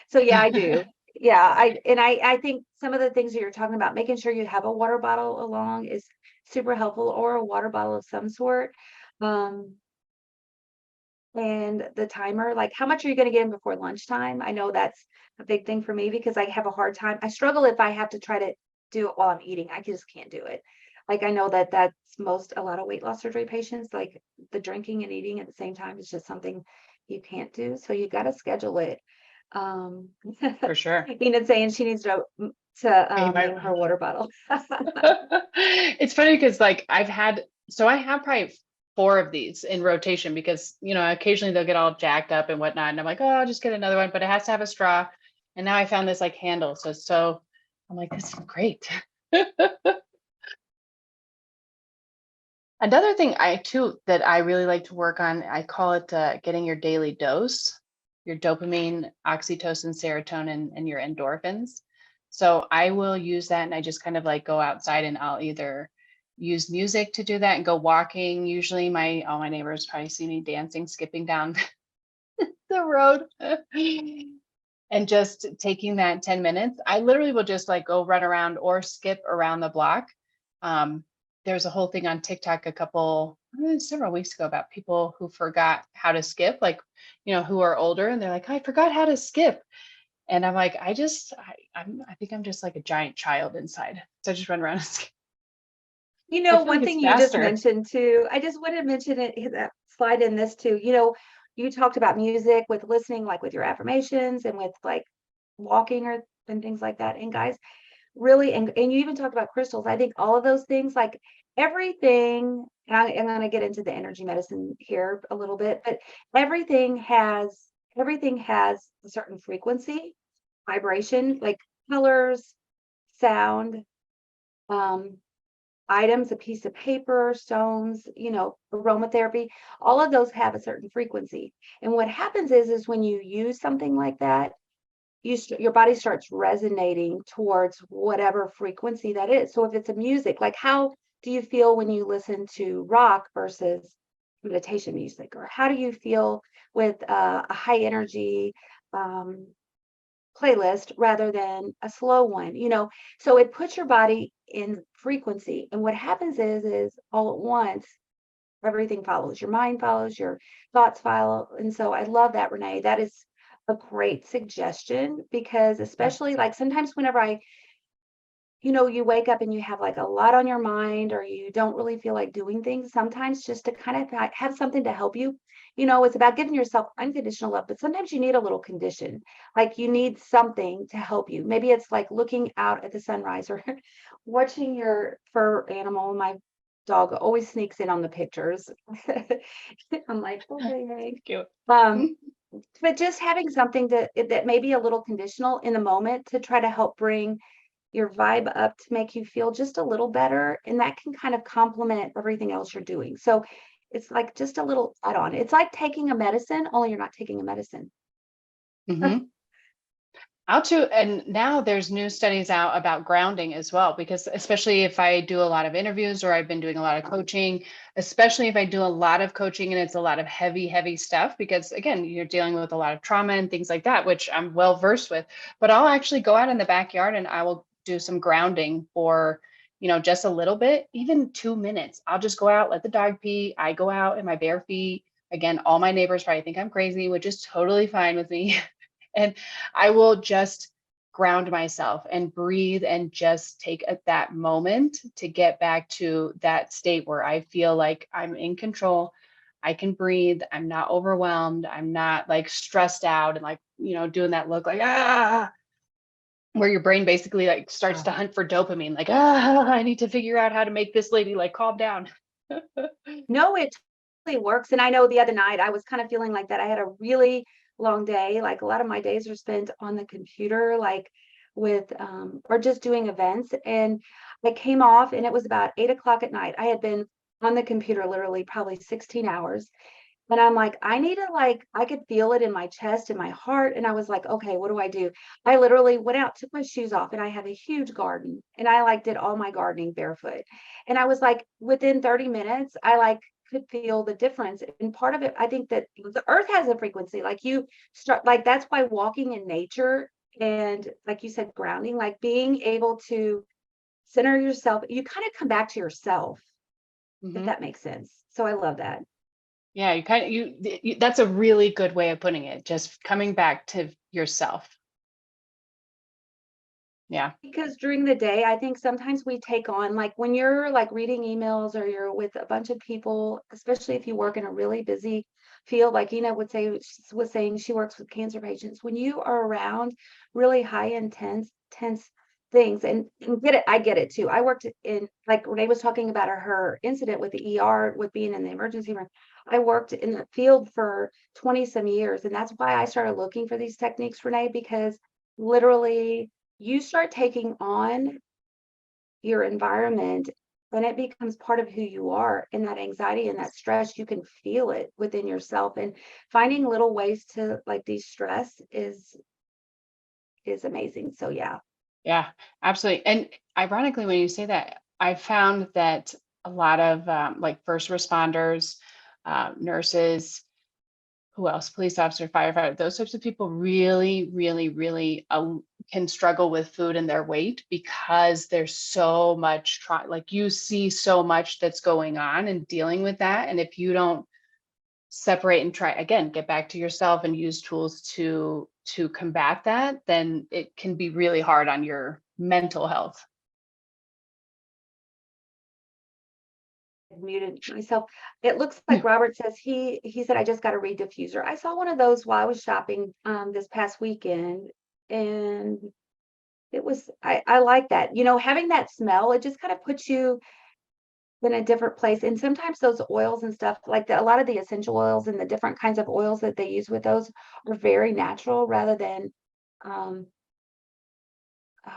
so yeah, I do. Yeah, I think some of the things that you're talking about, making sure you have a water bottle along is super helpful, or a water bottle of some sort. Um, and the timer, like how much are you going to get in before lunchtime? I know that's a big thing for me because I have a hard time. I struggle if I have to try to do it while I'm eating. I just can't do it. Like I know that that's a lot of weight loss surgery patients, like the drinking and eating at the same time is just something you can't do. So you got to schedule it. Um, For sure. Enid's saying she needs to Hey, name her water bottle. it's funny because like I have probably 4 of these in rotation because, occasionally they'll get all jacked up and whatnot. And I'm like, oh, I'll just get another one, but it has to have a straw. And now I found this like handle. So I'm like, this is great. Another thing that I really like to work on, I call it getting your daily dose, your dopamine, oxytocin, serotonin, and your endorphins. So I will use that, and I just kind of like go outside, and I'll either use music to do that and go walking. Usually, all my neighbors probably see me dancing, skipping down the road, and just taking that 10 minutes. I literally will just like go run around or skip around the block. Um, there's a whole thing on TikTok several weeks ago about people who forgot how to skip, like, who are older, and they're like, I forgot how to skip. And I'm like, I think I'm just like a giant child inside. So I just run around and skip. I feel like One it's thing you just faster. mentioned too, I just want to mention it, that slide in this too. You talked about music with listening, like with your affirmations and with like walking or and things like that. And guys, really, and you even talked about crystals. I think all of those things, like everything, and I'm going to get into the energy medicine here a little bit, but everything has a certain frequency, vibration, like colors, sound, um, items, a piece of paper, stones, aromatherapy, all of those have a certain frequency. And what happens is when you use something like that, your body starts resonating towards whatever frequency that is. So if it's a music, like how do you feel when you listen to rock versus meditation music? Or how do you feel with a high energy um, playlist rather than a slow one, so it puts your body in frequency. And what happens is all at once, everything follows. Your mind follows, your thoughts follow. And so I love that, Renee. That is a great suggestion because Yeah. especially like sometimes whenever you wake up and you have like a lot on your mind or you don't really feel like doing things, sometimes just to kind of have something to help you. It's about giving yourself unconditional love, but sometimes you need a little condition. Like you need something to help you. Maybe it's like looking out at the sunrise or watching your fur animal. My dog always sneaks in on the pictures. I'm like, okay. Cute. Um, but just having something that may be a little conditional in the moment to try to help bring your vibe up to make you feel just a little better. And that can kind of complement everything else you're doing. So it's like just a little add on. It's like taking a medicine, only you're not taking a medicine. Hmm. And now there's new studies out about grounding as well, because especially if I do a lot of interviews or I've been doing a lot of coaching, especially if I do a lot of coaching and it's a lot of heavy, heavy stuff, because again, you're dealing with a lot of trauma and things like that, which I'm well versed with, but I'll actually go out in the backyard and I will do some grounding for, just a little bit, even 2 minutes. I'll just go out, let the dog pee. I go out in my bare feet. Again, all my neighbors probably think I'm crazy, which is totally fine with me. And I will just ground myself and breathe and just take that moment to get back to that state where I feel like I'm in control. I can breathe. I'm not overwhelmed. I'm not like stressed out and like, doing that look like, ah. where your brain basically like starts to hunt for dopamine, like, I need to figure out how to make this lady like calm down. No, it totally works. And I know the other night I was kind of feeling like that. I had a really long day. Like a lot of my days are spent on the computer, like with or just doing events. And I came off and it was about 8 o'clock at night. I had been on the computer literally probably 16 hours. And I'm like, I need to like, I could feel it in my chest and my heart. And I was like, okay, what do I do? I literally went out, took my shoes off, and I have a huge garden. And I like did all my gardening barefoot. And I was like, within 30 minutes, I like could feel the difference. And part of it, I think that the earth has a frequency. Like you start, like that's why walking in nature and like you said, grounding, like being able to center yourself, you kind of come back to yourself, if Hmm. that makes sense. So I love that. Yeah, you kind of that's a really good way of putting it. Just coming back to yourself. Yeah. Because during the day, I think sometimes we take on, like when you're like reading emails or you're with a bunch of people, especially if you work in a really busy field, like Ina was saying she works with cancer patients. When you are around really high intense things, and get it, I get it too. I worked in, like Renee was talking about her incident with the ER with being in the emergency room. I worked in the field for 20 some years, and that's why I started looking for these techniques, Renee, because literally you start taking on your environment and it becomes part of who you are, and that anxiety and that stress, you can feel it within yourself, and finding little ways to like de-stress is amazing. So yeah. Yeah, absolutely. And ironically, when you say that, I found that a lot of like first responders, nurses, who else? Police officer, firefighter, those types of people really, really, really can struggle with food and their weight because there's so much like you see so much that's going on and dealing with that. And if you don't separate and try again, get back to yourself and use tools to combat that, then it can be really hard on your mental health. Muted myself. It looks like Robert says he said I just got a reed diffuser. I saw one of those while I was shopping this past weekend, and it was I like that. You know, having that smell, it just kind of puts you in a different place. And sometimes those oils and stuff, like a lot of the essential oils and the different kinds of oils that they use with those are very natural rather than um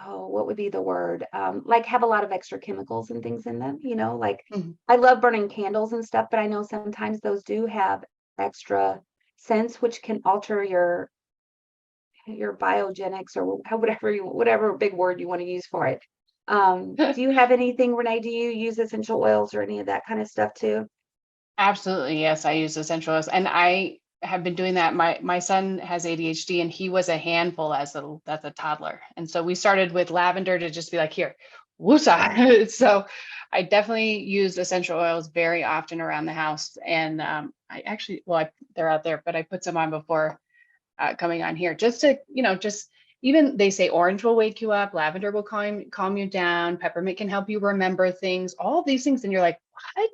oh, what would be the word? Like have a lot of extra chemicals and things in them, you know, like Mhm. I love burning candles and stuff, but I know sometimes those do have extra scents which can alter your biogenics or whatever big word you want to use for it. Do you have anything, Renee? Do you use essential oils or any of that kind of stuff too? Absolutely, yes. I use essential oils, and I have been doing that. My son has ADHD, and he was a handful as a toddler, and so we started with lavender to just be like, here, woosah. So I definitely use essential oils very often around the house, and I actually, well, they're out there, but I put some on before coming on here, just to just even they say orange will wake you up, lavender will calm you down, peppermint can help you remember things, all of these things, and you're like, what?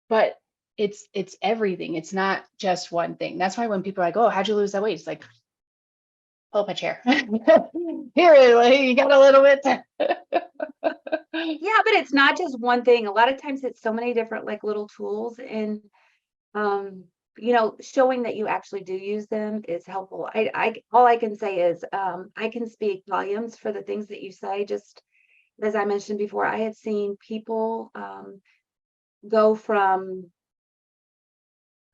But it's everything. It's not just one thing. That's why when people are like, "Oh, how'd you lose that weight?" It's like, pull up a chair. Here, like, you got a little bit. Yeah, but it's not just one thing. A lot of times it's so many different like little tools, and um, you know, showing that you actually do use them is helpful. I all I can say is I can speak volumes for the things that you say. Just as I mentioned before, I had seen people go from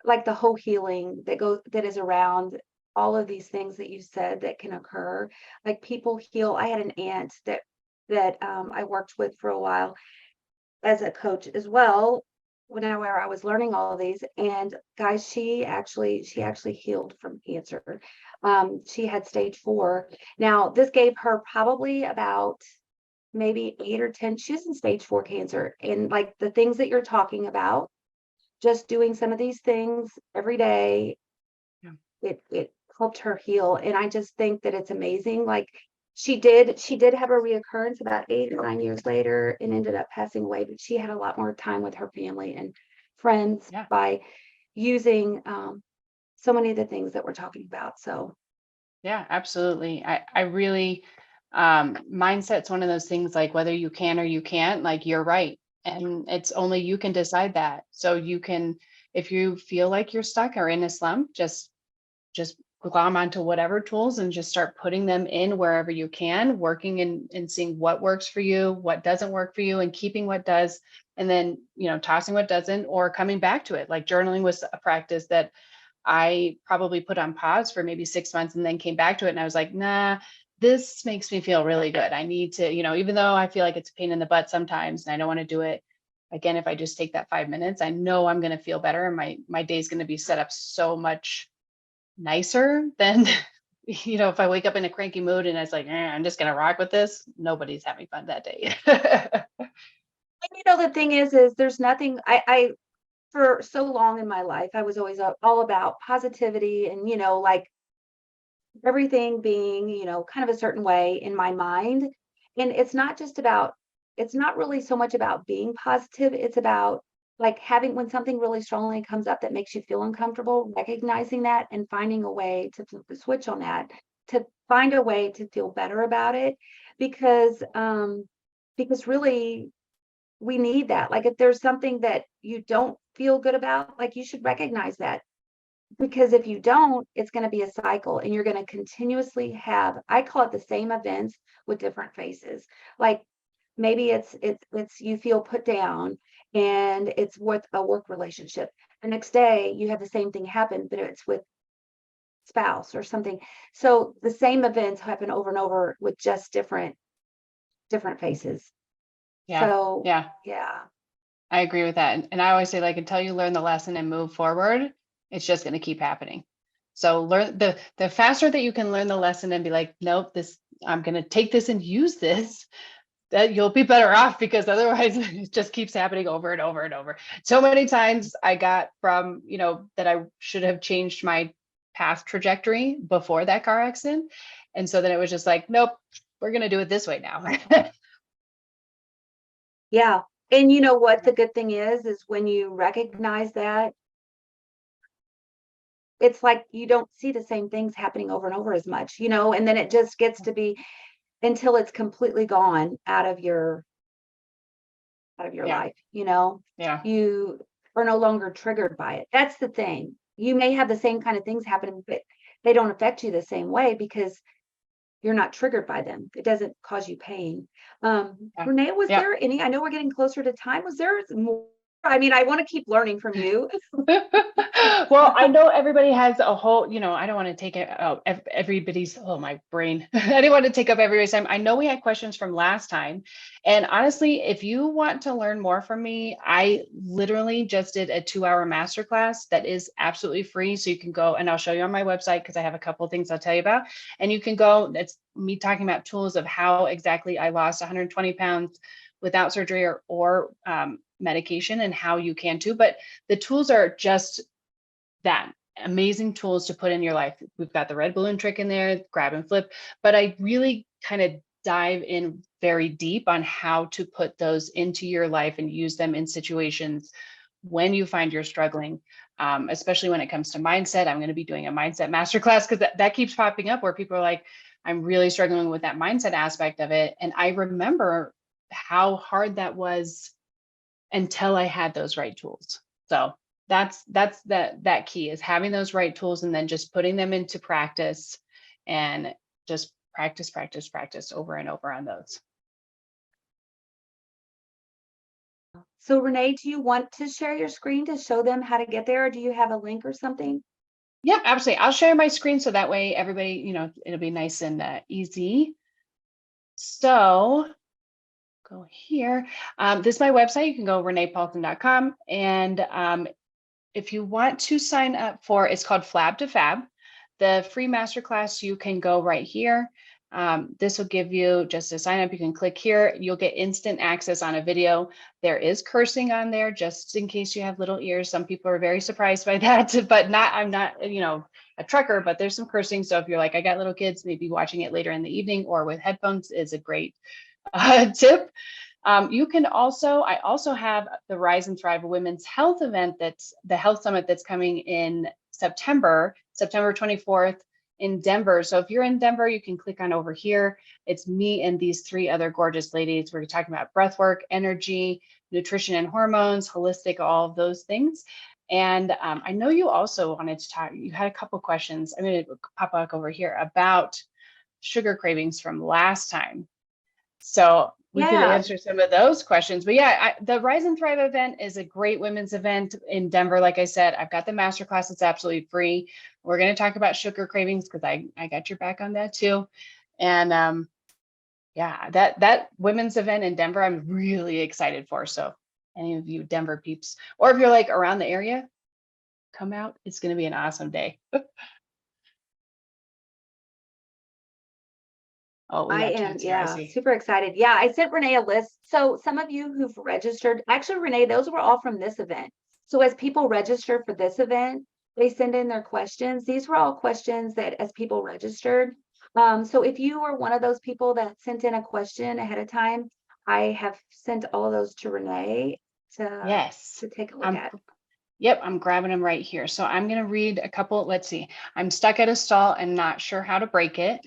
like the whole healing that is around all of these things that you said that can occur. Like people heal. I had an aunt that I worked with for a while as a coach as well, where I was learning all of these. And guys, she actually healed from cancer. She had stage 4. Now this gave her probably about maybe 8 or 10. She's in stage 4 cancer, and like the things that you're talking about, just doing some of these things every day, Yeah. it helped her heal. And I just think that it's amazing. Like she did have a reoccurrence about 8 or 9 years later and ended up passing away, but she had a lot more time with her family and friends Yeah. by using so many of the things that we're talking about. So Yeah, absolutely. I really Mindset's one of those things, like whether you can or you can't, like you're right. And it's only you can decide that. So you can, if you feel like you're stuck or in a slump, just glom onto whatever tools and just start putting them in wherever you can, working and seeing what works for you, what doesn't work for you, and keeping what does, and then, tossing what doesn't, or coming back to it. Like journaling was a practice that I probably put on pause for maybe 6 months and then came back to it. And I was like, nah, this makes me feel really good. I need to, even though I feel like it's a pain in the butt sometimes and I don't want to do it again, if I just take that 5 minutes, I know I'm going to feel better. And my day's going to be set up so much nicer than, if I wake up in a cranky mood and it's like, I'm just going to rock with this. Nobody's having fun that day. And the thing is there's nothing, I for so long in my life, I was always all about positivity and, like everything being, kind of a certain way in my mind. And it's not really so much about being positive. It's about like having, when something really strongly comes up that makes you feel uncomfortable, recognizing that and finding a way to flip the switch on that, to find a way to feel better about it. Because really we need that. Like if there's something that you don't feel good about, like you should recognize that, because if you don't, it's going to be a cycle and you're going to continuously have, I call it the same events with different faces. Like maybe it's you feel put down and it's with a work relationship. The next day you have the same thing happen, but it's with spouse or something. So the same events happen over and over with just different faces. Yeah. So Yeah. yeah. I agree with that. And I always say, like, until you learn the lesson and move forward, it's just going to keep happening. So learn the faster that you can learn the lesson and be like, nope, I'm going to take this and use this, that you'll be better off, because otherwise it just keeps happening over and over and over. So many times I got from, that I should have changed my path trajectory before that car accident. And so then it was just like, nope, we're going to do it this way now. Yeah. And you know what the good thing is when you recognize that, it's like you don't see the same things happening over and over as much, and then it just gets to be until it's completely gone out of your Yeah. life, Yeah. you are no longer triggered by it. That's the thing. You may have the same kind of things happen, but they don't affect you the same way because you're not triggered by them. It doesn't cause you pain. Yeah. Renee, was Yeah. there any, I know we're getting closer to time. Was there more? I mean, I want to keep learning from you. Well, I know everybody has a whole, I don't want to take it out everybody's, oh, my brain. I didn't want to take up everybody's time. I know we had questions from last time. And honestly, if you want to learn more from me, I literally just did a 2-hour masterclass that is absolutely free. So you can go, and I'll show you on my website because I have a couple of things I'll tell you about. And you can go, it's me talking about tools of how exactly I lost 120 pounds without surgery or medication, and how you can too. But the tools are just that, amazing tools to put in your life. We've got the red balloon trick in there, grab and flip, but I really kind of dive in very deep on how to put those into your life and use them in situations when you find you're struggling, especially when it comes to mindset. I'm going to be doing a mindset masterclass because that keeps popping up where people are like, I'm really struggling with that mindset aspect of it. And I remember how hard that was until I had those right tools. So that's that key, is having those right tools and then just putting them into practice, and just practice over and over on those. So Renee, do you want to share your screen to show them how to get there? Or do you have a link or something? Yeah, absolutely. I'll share my screen so that way everybody, it'll be nice and easy. So go here. This is my website. You can go reneapaulsen.com. And if you want to sign up for, it's called Flab to Fab, the free masterclass, you can go right here. This will give you just a sign up. You can click here. You'll get instant access on a video. There is cursing on there, just in case you have little ears. Some people are very surprised by that, but I'm not, a trucker, but there's some cursing. So if you're like, I got little kids, maybe watching it later in the evening or with headphones is a great tip. I also have the Rise and Thrive Women's Health event, that's the health summit that's coming in September 24th in Denver. So if you're in Denver, you can click on over here. It's me and these 3 other gorgeous ladies. We're talking about breath work, energy, nutrition and hormones, holistic, all of those things. And I know you also wanted to talk, you had a couple questions. I'm going to pop back over here about sugar cravings from last time. So we could Yeah. answer some of those questions. But yeah, the Rise and Thrive event is a great women's event in Denver. Like I said, I've got the masterclass. It's absolutely free. We're going to talk about sugar cravings because I got your back on that too. And yeah, that women's event in Denver, I'm really excited for. So any of you Denver peeps, or if you're like around the area, come out. It's going to be an awesome day. Oh, we I got am, chats here, I yeah, see. super excited. Yeah, I sent Renee a list. So some of you who've registered, actually, Renee, those were all from this event. So as people register for this event, they send in their questions. These were all questions that as people registered. So if you were one of those people that sent in a question ahead of time, I have sent all of those to Renee Yes. to take a look at. Yep, I'm grabbing them right here. So I'm going to read a couple. Let's see. I'm stuck at a stall and not sure how to break it.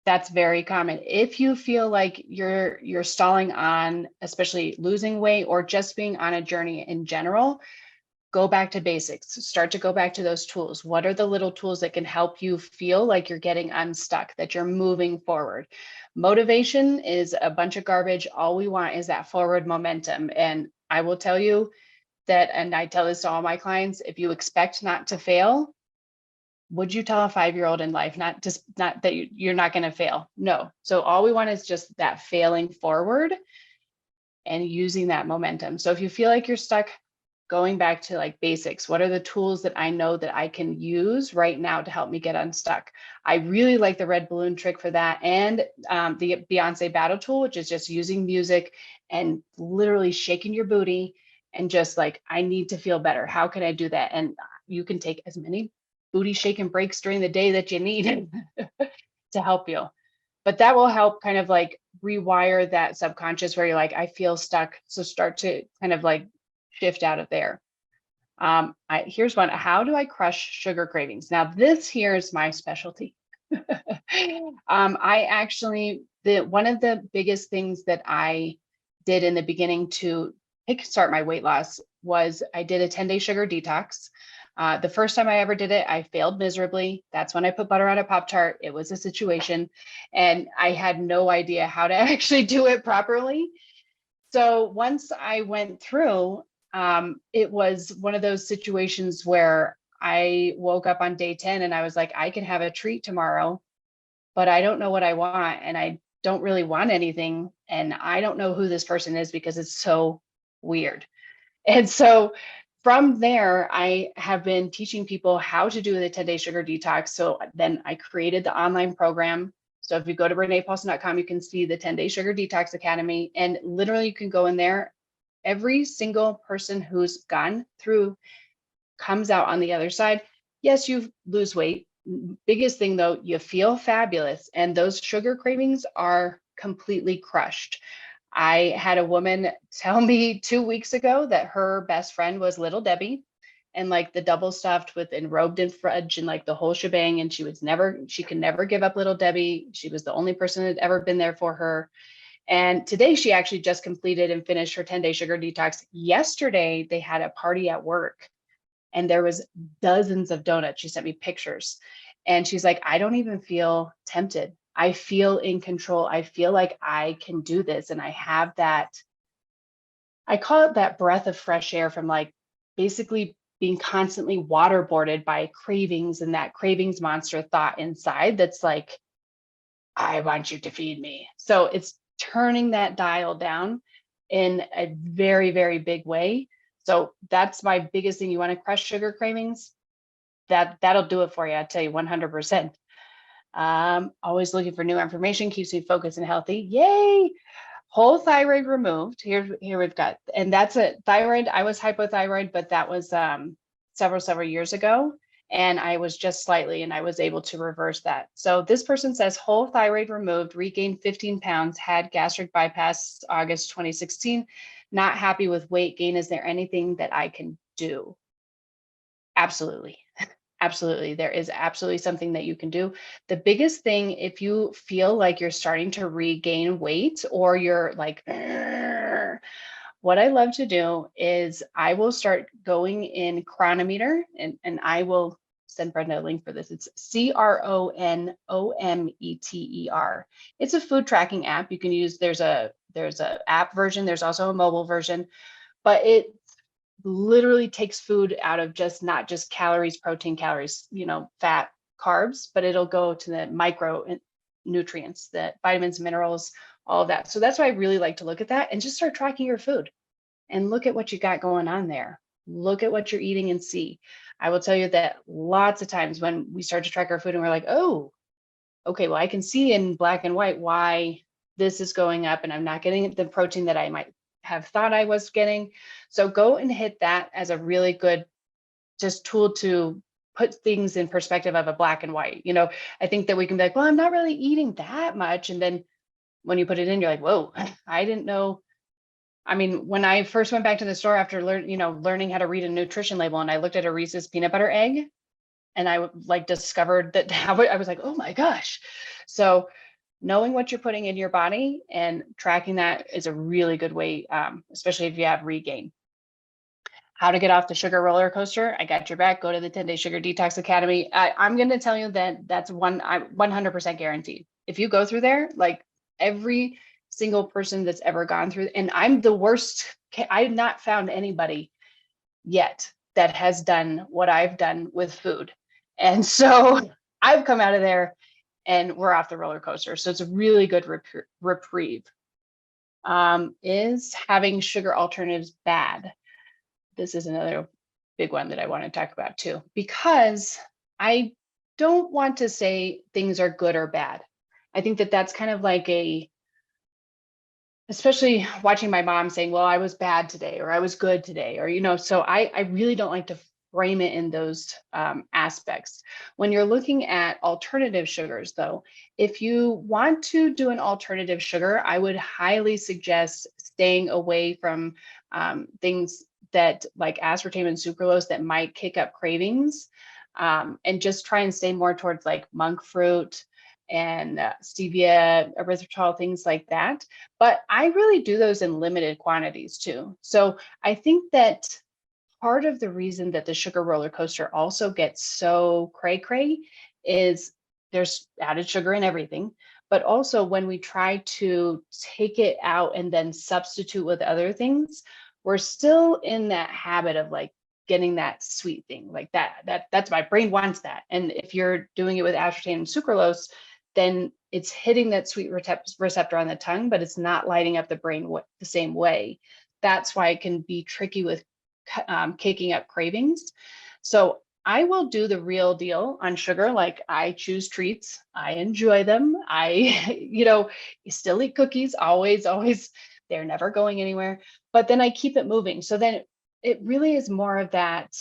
That's very common. If you feel like you're stalling on, especially losing weight or just being on a journey in general, go back to basics. Start to go back to those tools. What are the little tools that can help you feel like you're getting unstuck, that you're moving forward? Motivation is a bunch of garbage. All we want is that forward momentum. And I will tell you that, and I tell this to all my clients, if you expect not to fail, would you tell a 5-year-old in life, not that you're not going to fail? No. So all we want is just that failing forward and using that momentum. So if you feel like you're stuck, going back to like basics, what are the tools that I know that I can use right now to help me get unstuck? I really like the red balloon trick for that, and the Beyonce battle tool, which is just using music and literally shaking your booty and just like, I need to feel better. How can I do that? And you can take as many booty shaking breaks during the day that you need to help you. But that will help kind of like rewire that subconscious where you're like, I feel stuck. So start to kind of like shift out of there. Here's one. How do I crush sugar cravings? Now, this here is my specialty. I actually, one of the biggest things that I did in the beginning to kickstart my weight loss was I did a 10-day sugar detox. The first time I ever did it, I failed miserably. That's when I put butter on a Pop-Tart. It was a situation, and I had no idea how to actually do it properly. So once I went through, it was one of those situations where I woke up on day 10 and I was like, I can have a treat tomorrow, but I don't know what I want. And I don't really want anything. And I don't know who this person is because it's so weird. And so from there, I have been teaching people how to do the 10-day sugar detox. So then I created the online program. So if you go to reneapaulsen.com, you can see the 10-day sugar detox academy, and literally you can go in there. Every single person who's gone through comes out on the other side. Yes, you lose weight. Biggest thing though, you feel fabulous, and those sugar cravings are completely crushed. I had a woman tell me 2 weeks ago that her best friend was Little Debbie, and like the double stuffed with enrobed in fudge and like the whole shebang. And she could never give up Little Debbie. She was the only person that had ever been there for her. And today she actually just completed and finished her 10-day sugar detox. Yesterday, they had a party at work and there was dozens of donuts. She sent me pictures and she's like, I don't even feel tempted. I feel in control. I feel like I can do this. And I have that, I call it that breath of fresh air from like basically being constantly waterboarded by cravings and that cravings monster thought inside that's like, I want you to feed me. So it's turning that dial down in a very, very big way. So that's my biggest thing. You want to crush sugar cravings? That'll do it for you. I tell you 100%. Always looking for new information, keeps me focused and healthy. Yay. Whole thyroid removed. Here we've got, and that's a thyroid. I was hypothyroid, but that was several years ago. And I was just slightly, and I was able to reverse that. So this person says whole thyroid removed, regained 15 pounds, had gastric bypass August 2016, not happy with weight gain. Is there anything that I can do? Absolutely. Absolutely. There is absolutely something that you can do. The biggest thing, if you feel like you're starting to regain weight or you're like, "Argh," what I love to do is I will start going in Chronometer, and I will send Brenda a link for this. It's Cronometer. It's a food tracking app. You can use, there's a app version, there's also a mobile version, but it literally takes food out of just not just calories, protein, calories, fat, carbs, but it'll go to the micro nutrients, the vitamins, minerals, all of that. So that's why I really like to look at that and just start tracking your food and look at what you got going on there. Look at what you're eating and see. I will tell you that lots of times when we start to track our food and we're like, oh, okay, well, I can see in black and white why this is going up and I'm not getting the protein that I might have thought I was getting. So go and hit that as a really good just tool to put things in perspective of a black and white. I think that we can be like, well, I'm not really eating that much. And then when you put it in, you're like, whoa, I didn't know. I mean, when I first went back to the store after learning how to read a nutrition label, and I looked at a Reese's peanut butter egg, and I like discovered that I was like, oh my gosh. So knowing what you're putting in your body and tracking that is a really good way, especially if you have regain. How to get off the sugar roller coaster? I got your back. Go to the 10-day Sugar Detox Academy. I'm going to tell you that that's I 100% guaranteed. If you go through there, like every single person that's ever gone through, and I'm the worst. I've not found anybody yet that has done what I've done with food. And so I've come out of there and we're off the roller coaster. So it's a really good reprieve. Is having sugar alternatives bad? This is another big one that I want to talk about too, because I don't want to say things are good or bad. I think that that's kind of like especially watching my mom saying, well, I was bad today, or I was good today, or, so I really don't like to frame it in those aspects. When you're looking at alternative sugars though, if you want to do an alternative sugar, I would highly suggest staying away from things that like aspartame and sucralose that might kick up cravings, and just try and stay more towards like monk fruit and stevia, erythritol, things like that. But I really do those in limited quantities too. So I think that part of the reason that the sugar roller coaster also gets so cray is there's added sugar in everything. But also when we try to take it out and then substitute with other things, we're still in that habit of like getting that sweet thing like that's my brain wants that. And if you're doing it with aspartame and sucralose, then it's hitting that sweet receptor on the tongue, but it's not lighting up the brain the same way. That's why it can be tricky with kicking up cravings. So I will do the real deal on sugar. Like I choose treats. I enjoy them. I, still eat cookies, always, they're never going anywhere, but then I keep it moving. So then it really is more of that.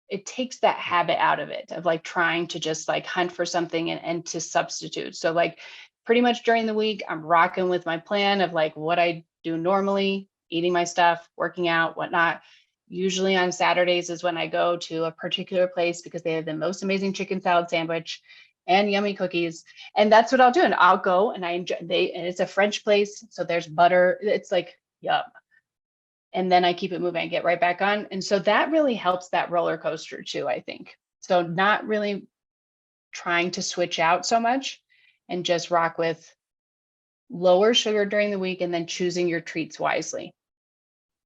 It takes that habit out of it, of like trying to just like hunt for something and to substitute. So like pretty much during the week, I'm rocking with my plan of like what I do normally, eating my stuff, working out, whatnot. Usually on Saturdays is when I go to a particular place because they have the most amazing chicken salad sandwich and yummy cookies. And that's what I'll do. And I'll go and I enjoy, and it's a French place. So there's butter. It's like, yum. And then I keep it moving, I get right back on. And so that really helps that roller coaster too, I think. So not really trying to switch out so much and just rock with lower sugar during the week and then choosing your treats wisely,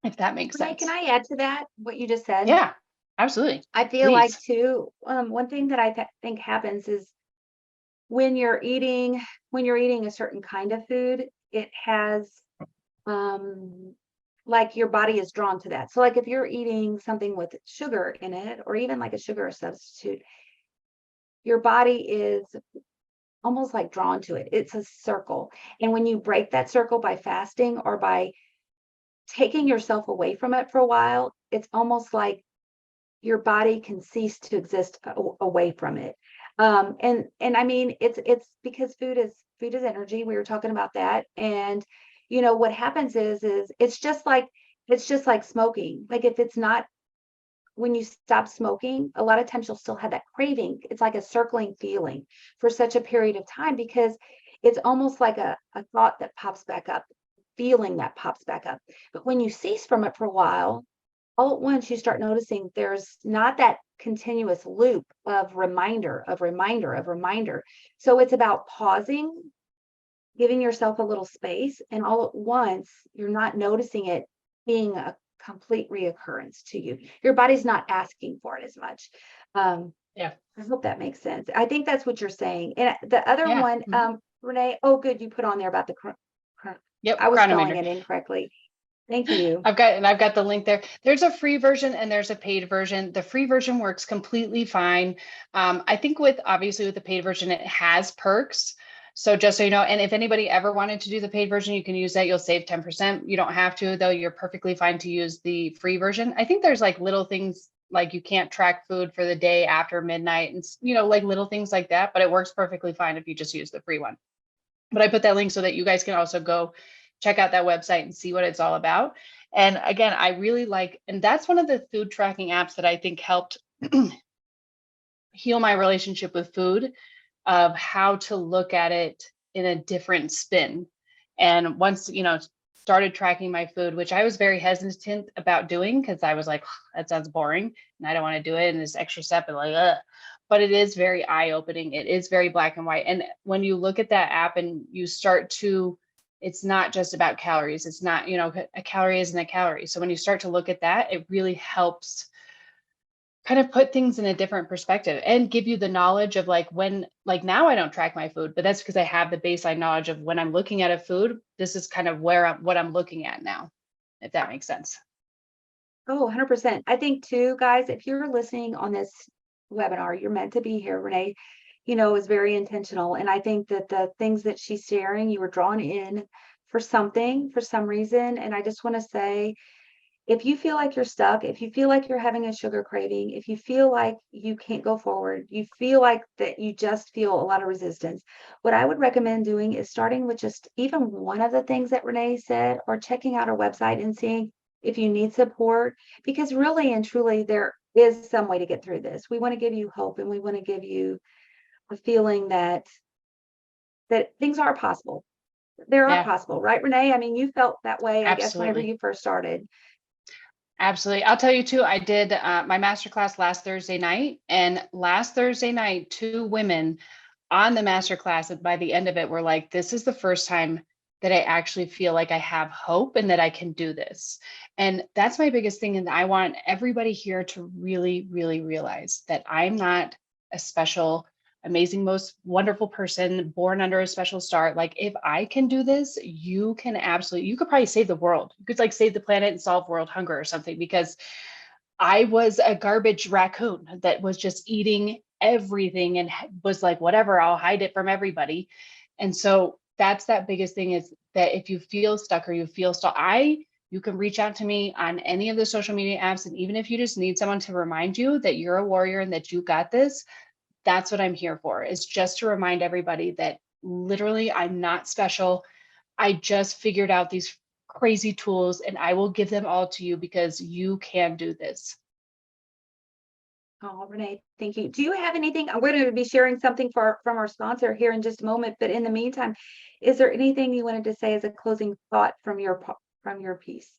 if that makes sense. Can I add to that, what you just said? Yeah, absolutely. I feel like Please. too, one thing that I think happens is when you're eating a certain kind of food, it has, like your body is drawn to that. So like if you're eating something with sugar in it, or even like a sugar substitute, your body is almost like drawn to it. It's a circle. And when you break that circle by fasting or by taking yourself away from it for a while, it's almost like your body can cease to exist away from it. And I mean, it's because food is energy. We were talking about that. And what happens is it's just like smoking. Like if it's not when you stop smoking, a lot of times you'll still have that craving. It's like a circling feeling for such a period of time, because it's almost like a thought that pops back up, feeling that pops back up. But when you cease from it for a while, all at once you start noticing there's not that continuous loop of reminder, of reminder, of reminder. So it's about pausing, giving yourself a little space, and all at once you're not noticing it being a complete reoccurrence to you. Your body's not asking for it as much. Yeah. I hope that makes sense. I think that's what you're saying. And the other Yeah. one, Renee, oh, good, you put on there about the I Yep. was spelling Chronometer. it incorrectly. Thank you. I've got the link there. There's a free version and there's a paid version. The free version works completely fine. I think obviously with the paid version, it has perks. So just so you know, and if anybody ever wanted to do the paid version, you can use that. You'll save 10%. You don't have to, though. You're perfectly fine to use the free version. I think there's like little things like you can't track food for the day after midnight and, like little things like that, but it works perfectly fine if you just use the free one. But I put that link so that you guys can also go check out that website and see what it's all about. And again, I really like, and that's one of the food tracking apps that I think helped heal my relationship with food, of how to look at it in a different spin. And once, started tracking my food, which I was very hesitant about doing because I was like, that sounds boring and I don't want to do it. And this extra step and like, ugh. But it is very eye-opening. It is very black and white. And when you look at that app and you start to, it's not just about calories. It's not, a calorie isn't a calorie. So when you start to look at that, it really helps kind of put things in a different perspective and give you the knowledge of like now I don't track my food, but that's because I have the baseline knowledge of when I'm looking at a food, this is kind of what I'm looking at now, if that makes sense. Oh, 100%. I think too, guys, if you're listening on this webinar, you're meant to be here. Renee, is very intentional. And I think that the things that she's sharing, you were drawn in for something, for some reason. And I just want to say, if you feel like you're stuck, if you feel like you're having a sugar craving, if you feel like you can't go forward, you feel like that you just feel a lot of resistance, what I would recommend doing is starting with just even one of the things that Renee said, or checking out our website and seeing if you need support, because really and truly there is some way to get through this. We want to give you hope, and we want to give you a feeling that things are possible. They are Yeah, possible, right, Renee? I mean, you felt that way, I guess, whenever absolutely. you first started. Absolutely. I'll tell you too, I did my masterclass last Thursday night, and last Thursday night, 2 women on the masterclass, and by the end of it, were like, this is the first time that I actually feel like I have hope and that I can do this. And that's my biggest thing. And I want everybody here to really, really realize that I'm not a special, amazing, most wonderful person born under a special star. Like, if I can do this, you can absolutely, you could probably save the world. You could like save the planet and solve world hunger or something, because I was a garbage raccoon that was just eating everything and was like, whatever, I'll hide it from everybody. And so that's that biggest thing, is that if you feel stuck or you feel stuck, you can reach out to me on any of the social media apps. And even if you just need someone to remind you that you're a warrior and that you got this, that's what I'm here for, is just to remind everybody that literally I'm not special. I just figured out these crazy tools and I will give them all to you because you can do this. Oh, Renee, thank you. Do you have anything? We're going to be sharing something from our sponsor here in just a moment. But in the meantime, is there anything you wanted to say as a closing thought from your piece?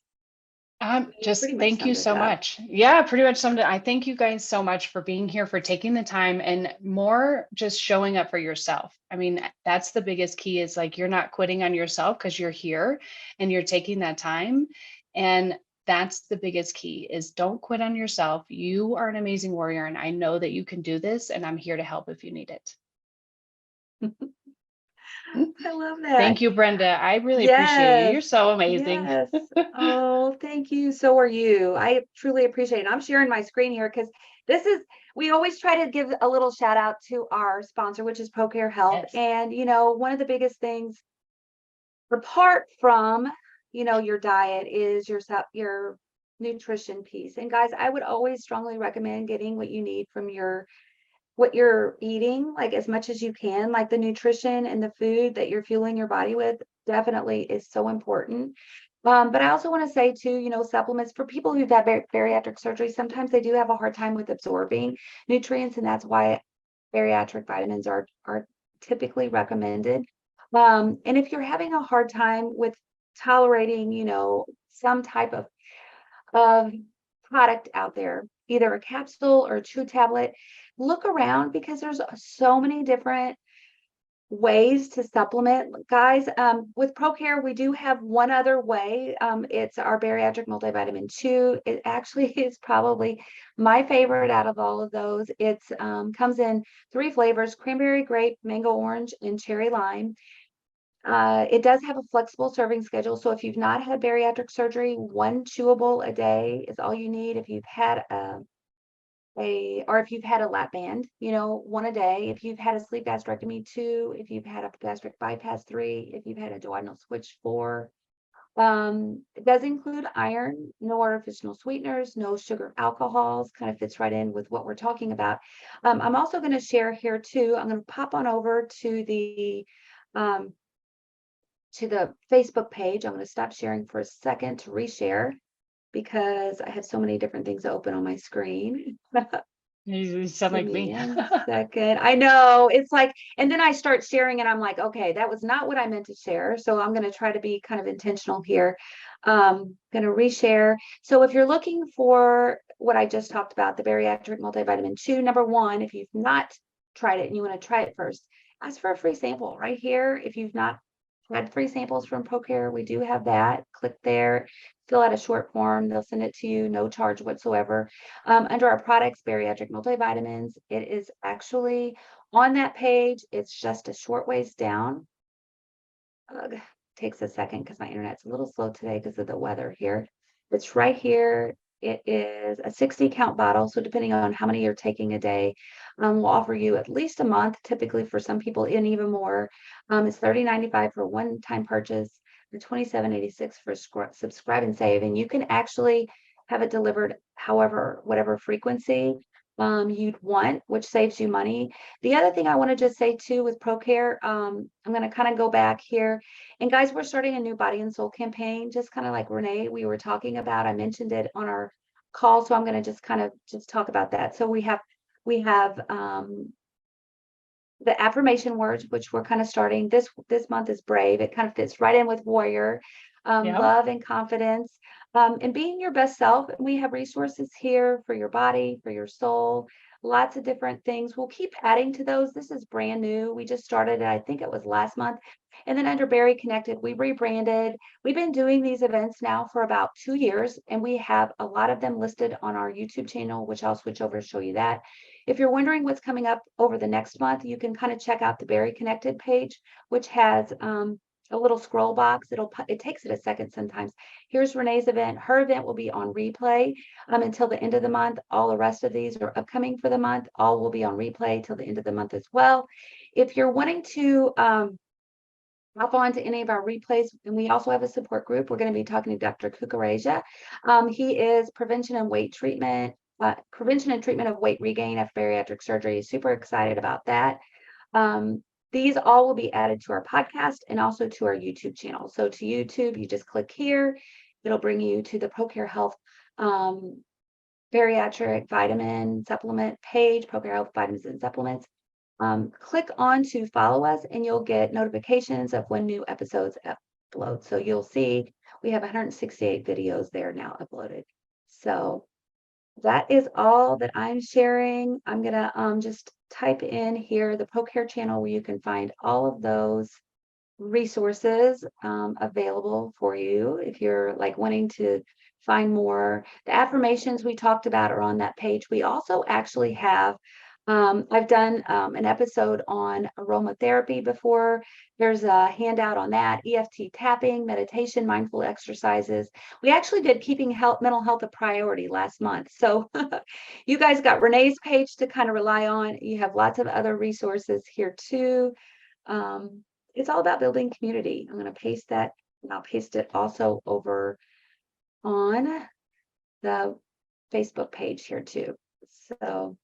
You pretty Just much thank you summed it so up. much. Yeah, pretty much summed it. I thank you guys so much for being here, for taking the time, and more just showing up for yourself. I mean, that's the biggest key, is like, you're not quitting on yourself because you're here and you're taking that time. And that's the biggest key, is don't quit on yourself. You are an amazing warrior, and I know that you can do this, and I'm here to help if you need it. I love that. Thank you, Brenda. I really appreciate you. Yes. You're so amazing. Yes. Oh, thank you. So are you. I truly appreciate it. I'm sharing my screen here because we always try to give a little shout out to our sponsor, which is ProCare Health. Yes. And, one of the biggest things, apart from, your diet, is your nutrition piece. And guys, I would always strongly recommend getting what you need from what you're eating, like as much as you can. Like the nutrition and the food that you're fueling your body with definitely is so important. But I also want to say too, supplements for people who've had bariatric surgery, sometimes they do have a hard time with absorbing nutrients, and that's why bariatric vitamins are typically recommended. And if you're having a hard time with tolerating, some type of product out there, either a capsule or a chew tablet, look around because there's so many different ways to supplement, guys. With ProCare, we do have one other way. It's our bariatric multivitamin chew. It actually is probably my favorite out of all of those. It's comes in 3 flavors: cranberry, grape, mango, orange, and cherry lime. It does have a flexible serving schedule. So if you've not had bariatric surgery, 1 chewable a day is all you need. If you've had or if you've had a lap band, 1 a day. If you've had a sleeve gastrectomy, 2. If you've had a gastric bypass, 3. If you've had a duodenal switch, 4. It does include iron, no artificial sweeteners, no sugar alcohols, kind of fits right in with what we're talking about. I'm also going to share here too. I'm going to pop on over um, to the Facebook page. I'm going to stop sharing for a second to reshare because I have so many different things open on my screen. You sound Give like me me. 1 second. I know it's like, and then I start sharing and I'm like, okay, that was not what I meant to share. So I'm going to try to be kind of intentional here. Going to reshare. So if you're looking for what I just talked about, the bariatric multivitamin chew, number 1, if you've not tried it and you want to try it first, ask for a free sample right here. If you've not had free samples from ProCare, we do have that. Click there, fill out a short form. They'll send it to you, no charge whatsoever. Under our products, bariatric multivitamins, it is actually on that page. It's just a short ways down. Takes a second because my internet's a little slow today because of the weather here. It's right here. It is a 60 count bottle. So depending on how many you're taking a day, we'll offer you at least a month, typically for some people, and even more. It's $30.95 for one-time purchase, and $27.86 for subscribe and save. And you can actually have it delivered whatever frequency you'd want, which saves you money. The other thing I want to just say too with ProCare, I'm going to kind of go back here. And guys, we're starting a new body and soul campaign, just kind of like Renee, we were talking about. I mentioned it on our call. So I'm going to just kind of just talk about that. So we have the affirmation words, which we're kind of starting this month is brave. It kind of fits right in with warrior, Yeah. love and confidence, and being your best self. And we have resources here for your body, for your soul, lots of different things. We'll keep adding to those. This is brand new. We just started it, I think it was last month. And then under Berry Connected, we rebranded. We've been doing these events now for about 2 years, and we have a lot of them listed on our YouTube channel, which I'll switch over to show you that. If you're wondering what's coming up over the next month, you can kind of check out the Berry Connected page, which has a little scroll box. It takes it a second sometimes. Here's Renee's event. Her event will be on replay until the end of the month. All the rest of these are upcoming for the month. All will be on replay till the end of the month as well. If you're wanting to hop on to any of our replays, and we also have a support group. We're going to be talking to Dr. Kukaraja. He is prevention and treatment of weight regain after bariatric surgery. Super excited about that. These all will be added to our podcast and also to our YouTube channel. So to YouTube, you just click here. It'll bring you to the ProCare Health bariatric vitamin supplement page, ProCare Health vitamins and supplements. Click on to follow us and you'll get notifications of when new episodes upload. So you'll see we have 168 videos there now uploaded. So that is all that I'm sharing. I'm going to just type in here the ProCare channel where you can find all of those resources available for you if you're like wanting to find more. The affirmations we talked about are on that page. We also actually have I've done an episode on aromatherapy before. There's a handout on that, EFT tapping, meditation, mindful exercises. We actually did keeping mental health a priority last month. So you guys got Renee's page to kind of rely on. You have lots of other resources here too. It's all about building community. I'm going to paste that, and I'll paste it also over on the Facebook page here too. So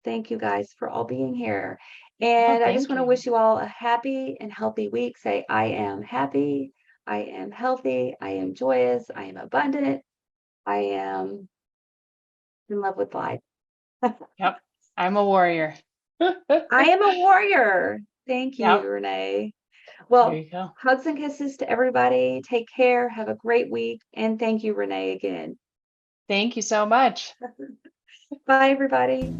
thank you guys for all being here. And I just want to wish you all a happy and healthy week. Say, I am happy, I am healthy. I am joyous. I am abundant. I am in love with life. Yep. I'm a warrior. I am a warrior. Thank you, Yep. Renee. There Well, you go. hugs and kisses to everybody. Take care. Have a great week. And thank you, Renee, again. Thank you so much. Bye, everybody.